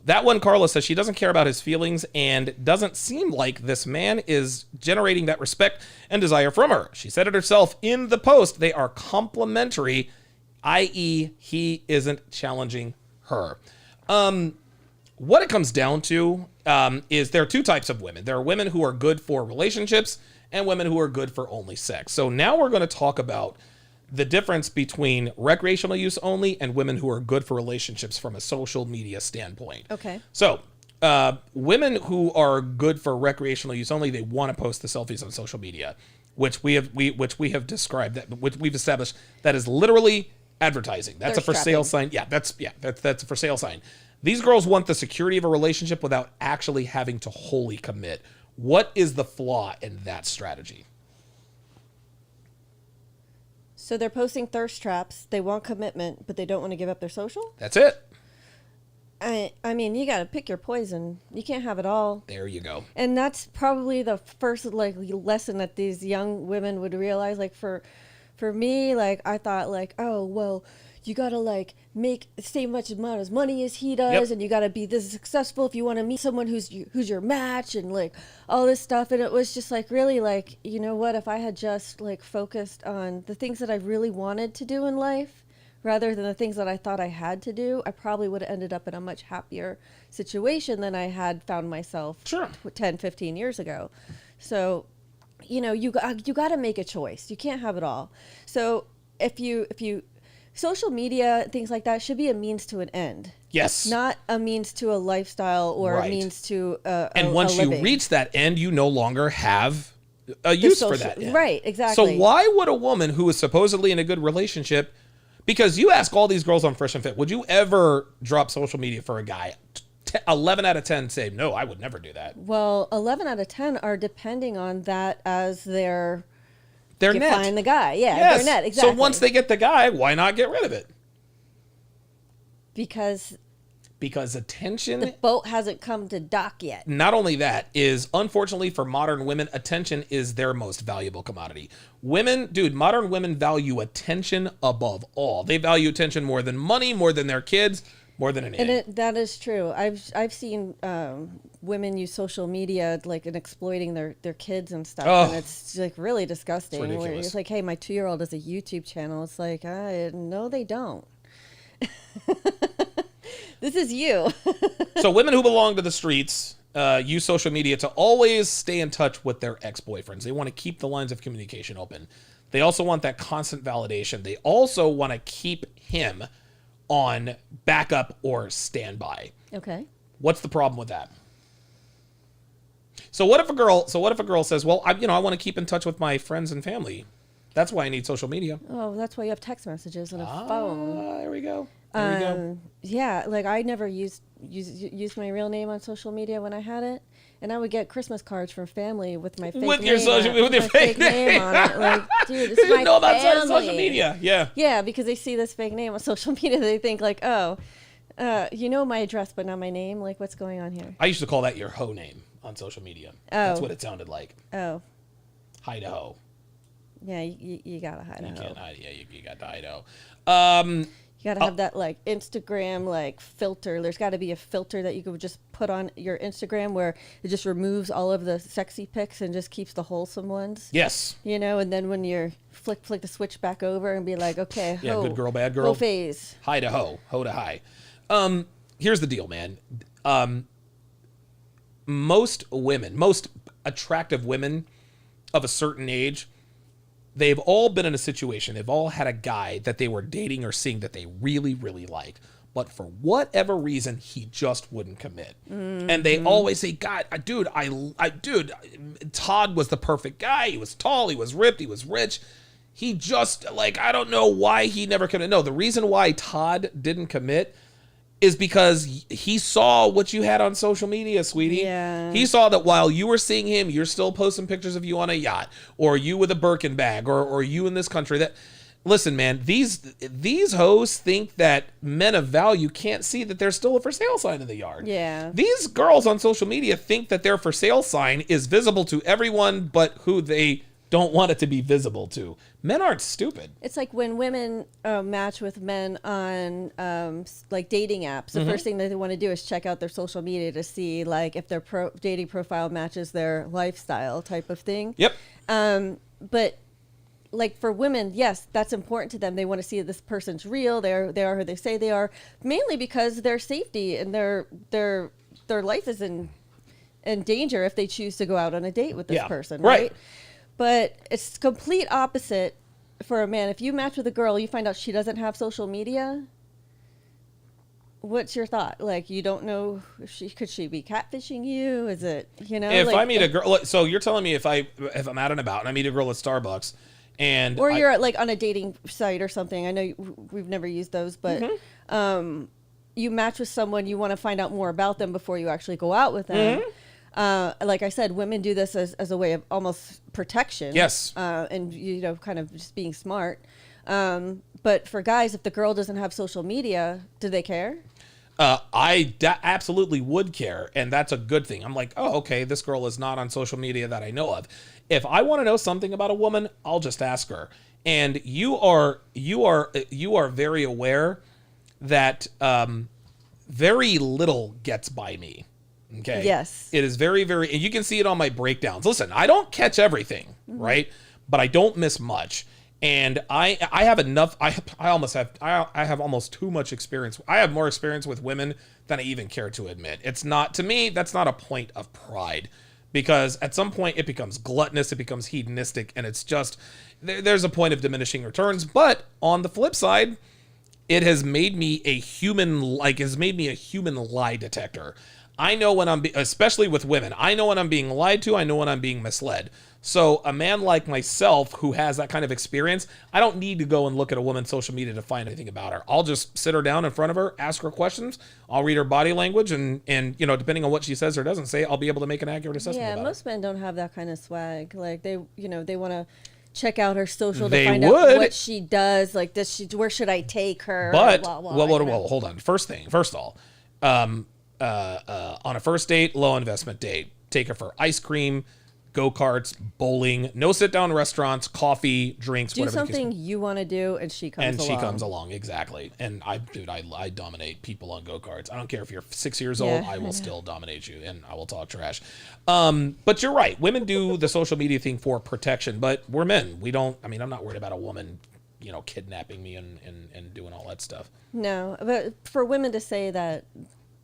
That one, Carla says she doesn't care about his feelings and doesn't seem like this man is generating that respect and desire from her. She said it herself in the post. They are complementary, i.e. he isn't challenging her. What it comes down to is there are two types of women. There are women who are good for relationships and women who are good for only sex. So now we're going to talk about the difference between recreational use only and women who are good for relationships from a social media standpoint. Okay. So women who are good for recreational use only, they want to post the selfies on social media, which we have described, which we've established that is literally advertising. That's a for sale sign. That's a for sale sign. These girls want the security of a relationship without actually having to wholly commit. What is the flaw in that strategy? So they're posting thirst traps. They want commitment, but they don't want to give up their social? That's it. I mean, you got to pick your poison. You can't have it all. There you go. And that's probably the first lesson that these young women would realize. Like for me, like I thought like, oh, well, you got to make the same much amount as money as he does. Yep. And you got to be this successful if you want to meet someone who's your match and like all this stuff. And it was just like, really like, you know what, if I had just like focused on the things that I really wanted to do in life rather than the things that I thought I had to do, I probably would have ended up in a much happier situation than I had found myself 10, 15 years ago. So, you know, you got to make a choice. You can't have it all. So if you social media, things like that should be a means to an end. Yes. Not a means to a lifestyle or a means to and once you reach that end, you no longer have a use for that end. Right, exactly. So why would a woman who is supposedly in a good relationship, because you ask all these girls on Fresh and Fit, would you ever drop social media for a guy? 11 out of 10 say, no, I would never do that. Well, 11 out of 10 are depending on that as their net. find the guy. Yeah, Yes. their net, exactly. So once they get the guy, why not get rid of it? Because attention, the boat hasn't come to dock yet. not only that, is unfortunately for modern women, attention is their most valuable commodity. Modern women value attention above all. They value attention more than money, more than their kids, more than anything. And that is true. I've seen women use social media like in exploiting their kids and stuff, and it's like really disgusting. It's Where ridiculous. it's like, hey, my 2-year-old has a YouTube channel. It's like, no, they don't. This is you. So women who belong to the streets use social media to always stay in touch with their ex-boyfriends. They want to keep the lines of communication open. They also want that constant validation. They also want to keep him on backup or standby. Okay. What's the problem with that? So what if a girl says, "Well, I want to keep in touch with my friends and family. That's why I need social media." Oh, that's why you have text messages and a phone. There we go. There we go. Yeah, like I never used my real name on social media when I had it, and I would get Christmas cards from family with my fake With name your social, on it, with your my fake name on it. Like, dude, They this is my didn't know about family. social media. Yeah. Yeah, because they see this fake name on social media, they think like, oh, you know my address, but not my name. Like, what's going on here? I used to call that your hoe name on social media. That's Oh. what it sounded like. Oh, Idaho. yeah, you gotta hide You a hoe. can't hide. Yeah, you got the Idaho. You gotta have that like Instagram like filter. There's got to be a filter that you could just put on your Instagram where it just removes all of the sexy pics and just keeps the wholesome ones. Yes. You know, and then when you're flick the switch back over and be like, okay, Yeah, hoe, good girl, bad girl. hoe phase. Hi to hoe. Hoe to high. Here's the deal, man. Most attractive women of a certain age, they've all been in a situation, they've all had a guy that they were dating or seeing that they really, really liked. But for whatever reason, he just wouldn't commit. Mm-hmm. And they always say, God, dude, Todd was the perfect guy. He was tall, he was ripped, he was rich. He just, like, I don't know why he never committed. No, the reason why Todd didn't commit is because he saw what you had on social media, sweetie. Yeah. He saw that while you were seeing him, you're still posting pictures of you on a yacht, or you with a Birkin bag, or you in this country. That, listen, man, these hoes think that men of value can't see that there's still a for sale sign in the yard. Yeah. These girls on social media think that their for sale sign is visible to everyone but who they don't want it to be visible to. Men aren't stupid. It's like when women match with men on like dating apps. The first thing that they want to do is check out their social media to see like if their dating profile matches their lifestyle type of thing. Yep. But like for women, yes, that's important to them. They want to see that this person's real. They are who they say they are, mainly because their safety and their life is in danger if they choose to go out on a date with this person, right? But it's complete opposite for a man. If you match with a girl, you find out she doesn't have social media. What's your thought? Like, you don't know if could she be catfishing you? Is it, you know? If like, I meet a girl, so you're telling me if I'm out and about and I meet a girl at Starbucks, and or you're like on a dating site or something. I know we've never used those, but you match with someone, you want to find out more about them before you actually go out with them. Like I said, women do this as a way of almost protection. Yes. And, you know, kind of just being smart. But for guys, if the girl doesn't have social media, do they care? I absolutely would care, and that's a good thing. I'm like, oh, okay, this girl is not on social media that I know of. If I want to know something about a woman, I'll just ask her. And you are very aware that very little gets by me. Okay. Yes. It is very, very, and you can see it on my breakdowns. Listen, I don't catch everything, right? But I don't miss much. And I have enough. I have almost too much experience. I have more experience with women than I even care to admit. It's not, to me, that's not a point of pride, because at some point it becomes gluttonous, it becomes hedonistic, and it's just, there's a point of diminishing returns. But on the flip side, it has made me a human lie detector. I know when I'm, especially with women, I know when I'm being lied to. I know when I'm being misled. So a man like myself who has that kind of experience, I don't need to go and look at a woman's social media to find anything about her. I'll just sit her down in front of her, ask her questions. I'll read her body language, and you know, depending on what she says or doesn't say, I'll be able to make an accurate assessment Yeah, about most men don't have that kind of swag. Like they want to check out her social They to find would. out what she does. Like, where should I take her? But Blah, blah, well, hold on. First of all, on a first date, low investment date, take her for ice cream, go-karts, bowling, no sit-down restaurants, coffee, drinks, do whatever the case something you want to do, and she comes and along. she comes along, exactly. And I dominate people on go-karts. I don't care if you're 6 years old, I will still dominate you, and I will talk trash. But you're right. Women do the social media thing for protection, but we're men. We don't. I mean, I'm not worried about a woman, you know, kidnapping me and doing all that stuff. No, but for women to say that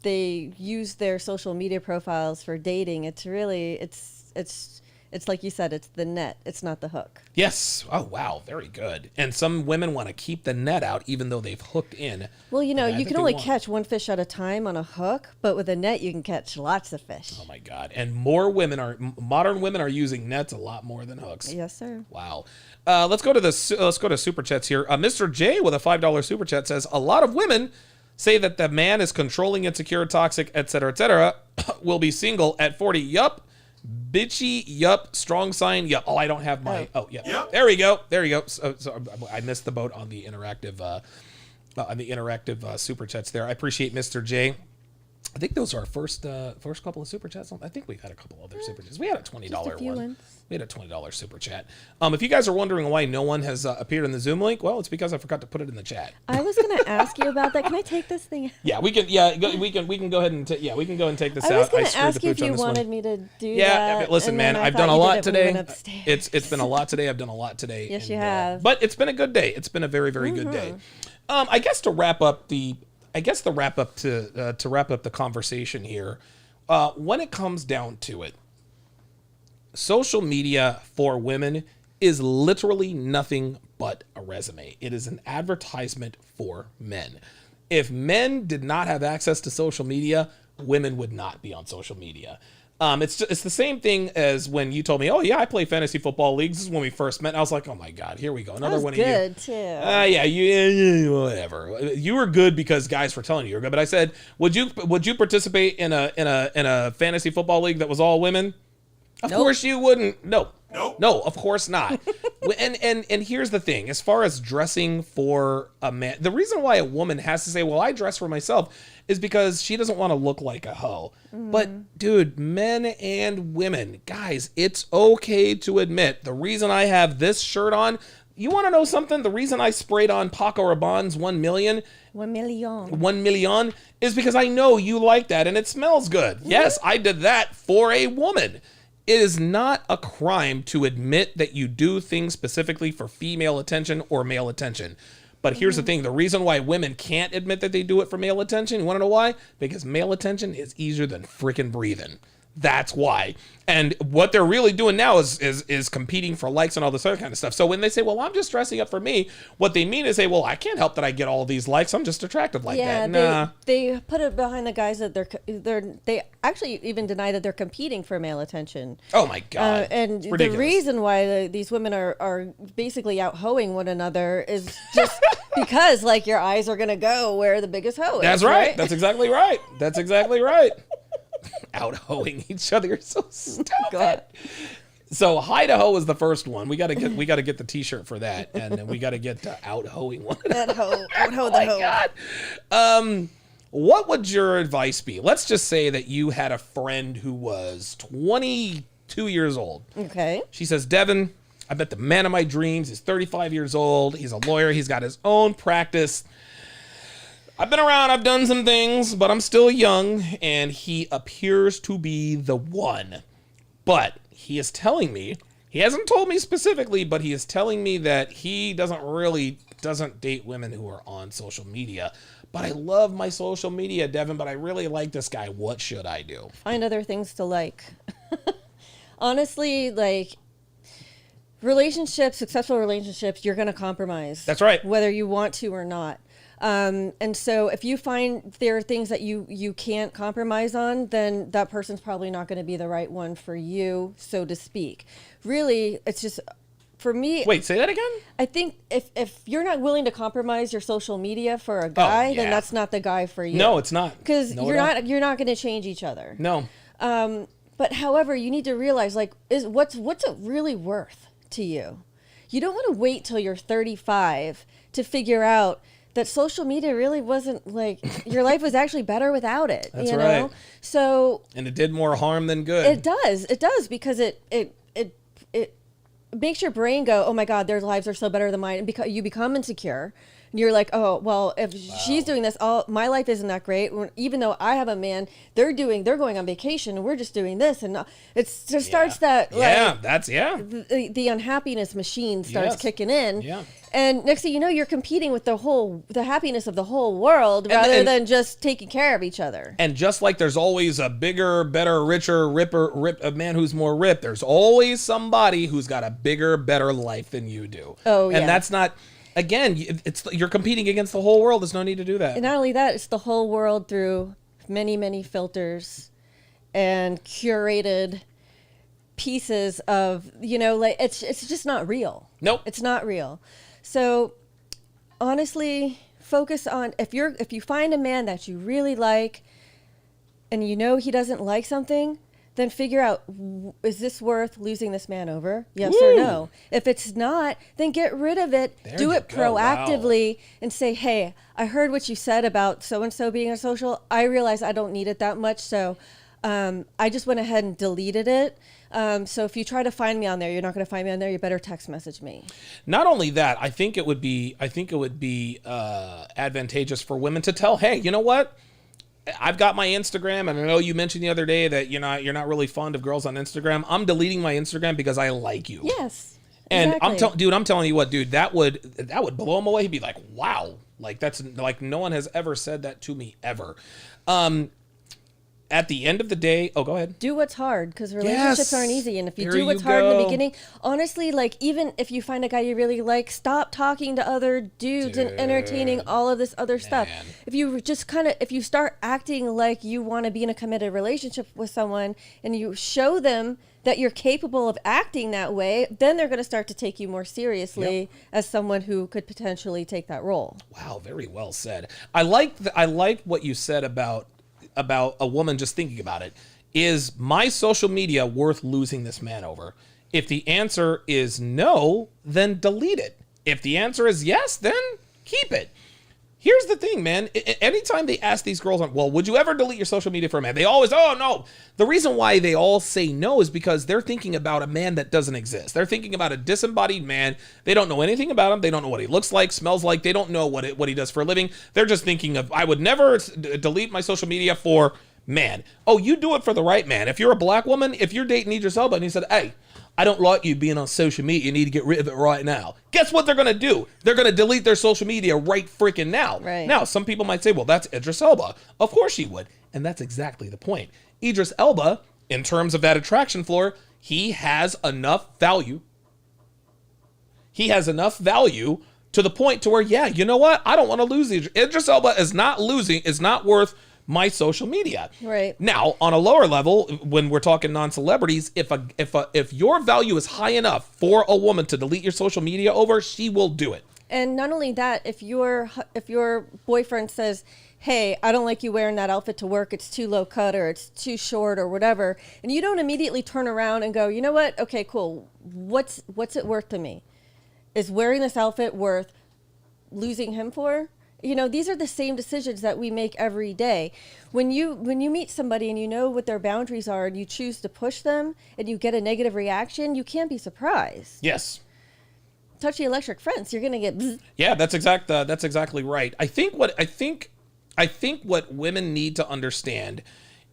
they use their social media profiles for dating, it's really it's like you said, it's the net, it's not the hook. Yes. Oh, wow. Very good. And some women want to keep the net out even though they've hooked in. Well, you know, the guy you that can they only want. catch one fish at a time on a hook, but with a net, you can catch lots of fish. Oh my God. And modern women are using nets a lot more than hooks. Yes, sir. Wow. Let's go to super chats here. Mr. J with a $5 super chat says, a lot of women say that the man is controlling, insecure, toxic, etc., will be single at 40. Yup. Bitchy, yup. Strong sign, yup. Oh, I don't have my. Oh, yeah. Yep. There we go. So I missed the boat on the interactive, super chats there. I appreciate Mr. J. I think those are our first couple of super chats. I think we've had a couple other super chats. We had a $20 Just a few one. ones. We had a $20 super chat. If you guys are wondering why no one has appeared in the Zoom link, well, it's because I forgot to put it in the chat. I was going to ask you about that. Can I take this thing? Yeah, we can. Yeah, we can go ahead and we can go and take this out. I was going to screwed ask the you if pooch on you this one. wanted me to do that. Yeah, listen, and man, then I I've thought done a you lot did it when we today. went upstairs. It's been a lot today. I've done a lot today. Yes, and, you have. But it's been a good day. It's been a very, very good day. I guess to wrap up the conversation here, when it comes down to it, social media for women is literally nothing but a resume. It is an advertisement for men. If men did not have access to social media, women would not be on social media. It's the same thing as when you told me, oh yeah, I play fantasy football leagues. This is when we first met. And I was like, oh my God, here we go. Another one of you. Good too. Yeah, whatever. You were good because guys were telling you were good. But I said, would you participate in a fantasy football league that was all women? Of course you wouldn't. No, of course not. and here's the thing: as far as dressing for a man, the reason why a woman has to say, "Well, I dress for myself," is because she doesn't want to look like a hoe. But dude, men and women, guys, it's okay to admit the reason I have this shirt on. You want to know something? The reason I sprayed on Paco Rabanne's 1 million. 1 million. 1 million is because I know you like that and it smells good. Yes, I did that for a woman. It is not a crime to admit that you do things specifically for female attention or male attention. But here's the thing. The reason why women can't admit that they do it for male attention, you want to know why? Because male attention is easier than freaking breathing. That's why. And what they're really doing now is competing for likes and all this other kind of stuff. So when they say, well, I'm just dressing up for me, what they mean is say, well, I can't help that I get all these likes. I'm just attractive like that. Nah. They put it behind the guys that they actually even deny that they're competing for male attention. Oh my God. And the reason why these women are basically out hoeing one another is just because like your eyes are going to go where the biggest hoe is. That's right. That's exactly right. That's exactly right. Out hoeing each other. You're so stupid. God. So Idaho was the first one. We got to get the T-shirt for that, and then we got to get out hoeing one. That hoe, out hoe Oh the my hoe. God. What would your advice be? Let's just say that you had a friend who was 22 years old. Okay. She says, Devin, I met the man of my dreams. He's 35 years old. He's a lawyer. He's got his own practice. I've been around, I've done some things, but I'm still young, and he appears to be the one. But he is telling me, he hasn't told me specifically, but he is telling me that he doesn't date women who are on social media. But I love my social media, Devin, but I really like this guy. What should I do? Find other things to like. Honestly, like relationships, successful relationships, you're going to compromise. That's right. Whether you want to or not. And so if you find there are things that you can't compromise on, then that person's probably not going to be the right one for you, so to speak. Really, it's just, for me. Wait, say that again? I think if you're not willing to compromise your social media for a guy, then that's not the guy for you. No, it's not. Because you're not going to change each other. No. But however, you need to realize, like, what's it really worth to you? You don't want to wait till you're 35 to figure out that social media really wasn't, like, your life was actually better without it. That's you right. know? So And it did more harm than good. it does because it makes your brain go, oh my God, their lives are so better than mine, and because you become insecure. And you're like, oh well, if she's doing this, my life isn't that great. Even though I have a man, they're going on vacation, and we're just doing this, and it just starts that the unhappiness machine starts kicking in. Yeah. And next thing you know, you're competing with the happiness of the whole world rather than just taking care of each other. And just like there's always a bigger, better, richer, a man who's more ripped, there's always somebody who's got a bigger, better life than you do. Oh, yeah. And that's not, again, you're competing against the whole world. There's no need to do that. And not only that, it's the whole world through many, many filters and curated pieces of, like, it's just not real. Nope. It's not real. So honestly, focus on, if you find a man that you really like and you know he doesn't like something, then figure out, is this worth losing this man over? Yes or no? If it's not, then get rid of it. Do it proactively and say, hey, I heard what you said about so-and-so being a social. I realize I don't need it that much, so I just went ahead and deleted it. So if you try to find me on there, you're not going to find me on there. You better text message me. Not only that, I think it would be advantageous for women to tell, hey, you know what? I've got my Instagram, and I know you mentioned the other day that you're not really fond of girls on Instagram. I'm deleting my Instagram because I like you. Yes. And exactly. I'm telling you what, dude, that would blow him away. He'd be like, wow, like that's like no one has ever said that to me ever. At the end of the day, go ahead. Do what's hard, because relationships aren't easy. And if you do what's There you hard in the go. beginning, honestly, like, even if you find a guy you really like, stop talking to other dudes and entertaining all of this other stuff. If you just if you start acting like you want to be in a committed relationship with someone and you show them that you're capable of acting that way, then they're going to start to take you more seriously as someone who could potentially take that role. Wow, very well said. I like what you said about a woman just thinking about it. Is my social media worth losing this man over? If the answer is no, then delete it. If the answer is yes, then keep it. Here's the thing, man. Anytime they ask these girls, well, would you ever delete your social media for a man? They always, oh, no. The reason why they all say no is because they're thinking about a man that doesn't exist. They're thinking about a disembodied man. They don't know anything about him. They don't know what he looks like, smells like. They don't know what he does for a living. They're just thinking of, I would never delete my social media for man. Oh, you do it for the right man. If you're a black woman, if you're dating Idris Elba and he said, hey, I don't like you being on social media. You need to get rid of it right now. Guess what they're going to do? They're going to delete their social media right freaking now. Right. Now, some people might say, well, that's Idris Elba. Of course he would. And that's exactly the point. Idris Elba, in terms of that attraction floor, he has enough value. He has enough value to the point to where, yeah, you know what? I don't want to lose Idris. Idris Elba is not worth my social media. Right. Now, on a lower level, when we're talking non-celebrities, if your value is high enough for a woman to delete your social media over, she will do it. And not only that, if your boyfriend says, hey, I don't like you wearing that outfit to work, it's too low cut or it's too short or whatever, and you don't immediately turn around and go, you know what? Okay, cool. What's it worth to me? Is wearing this outfit worth losing him for? These are the same decisions that we make every day. When you meet somebody and you know what their boundaries are and you choose to push them and you get a negative reaction, you can't be surprised. Yes. Touch the electric fence, you're gonna get bzz. Yeah, that's exactly right. I think what women need to understand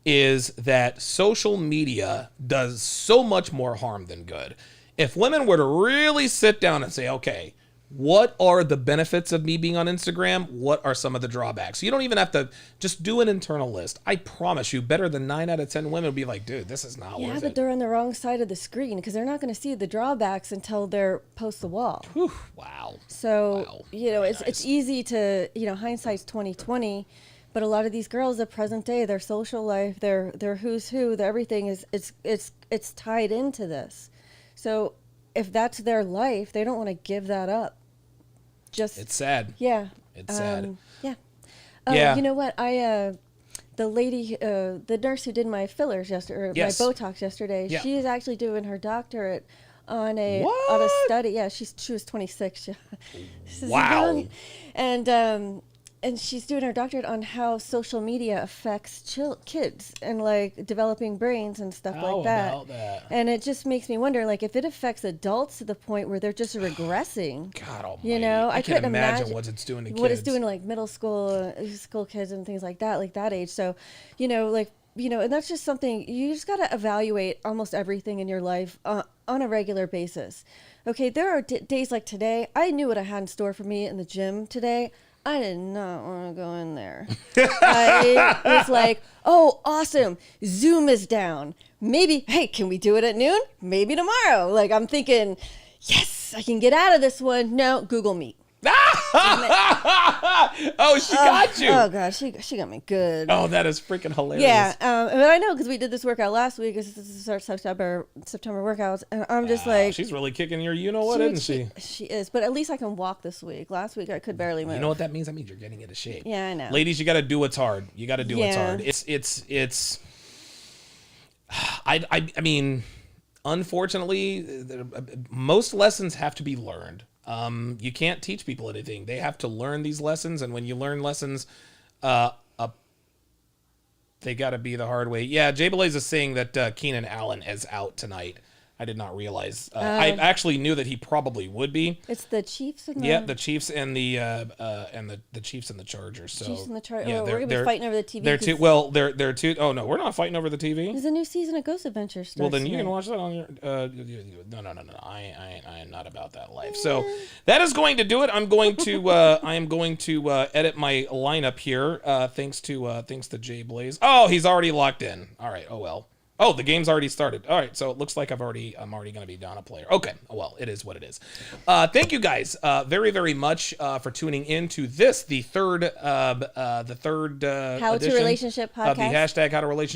is that social media does so much more harm than good. If women were to really sit down and say, okay, what are the benefits of me being on Instagram? What are some of the drawbacks? You don't even have to just do an internal list. I promise you, better than 9 out of 10 women will be like, dude, this is not worth Yeah, it. but they're on the wrong side of the screen because they're not going to see the drawbacks until they're post the wall. Whew, wow. So, Wow. you know, Very it's easy to, hindsight's 20/20, but a lot of these girls at present day, their social life, their who's who, their everything it's tied into this. So, if that's their life, they don't want to give that up. It's sad. Yeah. It's sad. Yeah. Yeah. You know what? The lady, the nurse who did my fillers yesterday, or Yes. my Botox yesterday, Yeah. she is actually doing her doctorate on a What? study. Yeah, she was 26. This is Wow. young. And she's doing her doctorate on how social media affects kids and like developing brains and stuff How like that. about that? And it just makes me wonder, like, if it affects adults to the point where they're just regressing. God almighty. You know, I I can't couldn't imagine what it's doing to what kids. it's doing to like middle school kids and things like that age. So, and that's just something you just got to evaluate almost everything in your life on a regular basis. Okay, there are days like today. I knew what I had in store for me in the gym today. I did not want to go in there. I was like, oh, awesome. Zoom is down. Maybe, hey, can we do it at noon? Maybe tomorrow. Like, I'm thinking, yes, I can get out of this one. No, Google Meet. Oh, she got you. Oh, God, she got me good. Oh, that is freaking hilarious. Yeah, and I know because we did this workout last week. This is our September workouts, and I'm just like, she's really kicking your you-know-what, isn't she? She is, but at least I can walk this week. Last week I could barely move. You know what that means? That means you're getting into shape. Yeah, I know. Ladies, you got to do what's hard. You got to do what's Yeah. hard. It's. I mean, unfortunately, most lessons have to be learned. You can't teach people anything. They have to learn these lessons, and when you learn lessons, they got to be the hard way. Yeah, Jay Blaze is saying that Keenan Allen is out tonight. I did not realize. I actually knew that he probably would be. It's the Chiefs and The Chiefs and the Chiefs and the Chargers. So Chiefs and the Chargers. yeah, Oh, we're gonna be fighting over the TV. They're two. Well, they're two. Oh no, we're not fighting over the TV. There's a new season of Ghost Adventure starts. Well, then you tonight. can watch that on your. No. I am not about that life. So that is going to do it. I'm going to. I am going to edit my lineup here. Thanks to Jay Blaze. Oh, he's already locked in. All right. Oh well. Oh, the game's already started. All right, so it looks like I'm already going to be down a player. Okay, well, it is what it is. Thank you guys very, very much for tuning in to this, the third How to edition Relationship podcast. of the hashtag How to Relationship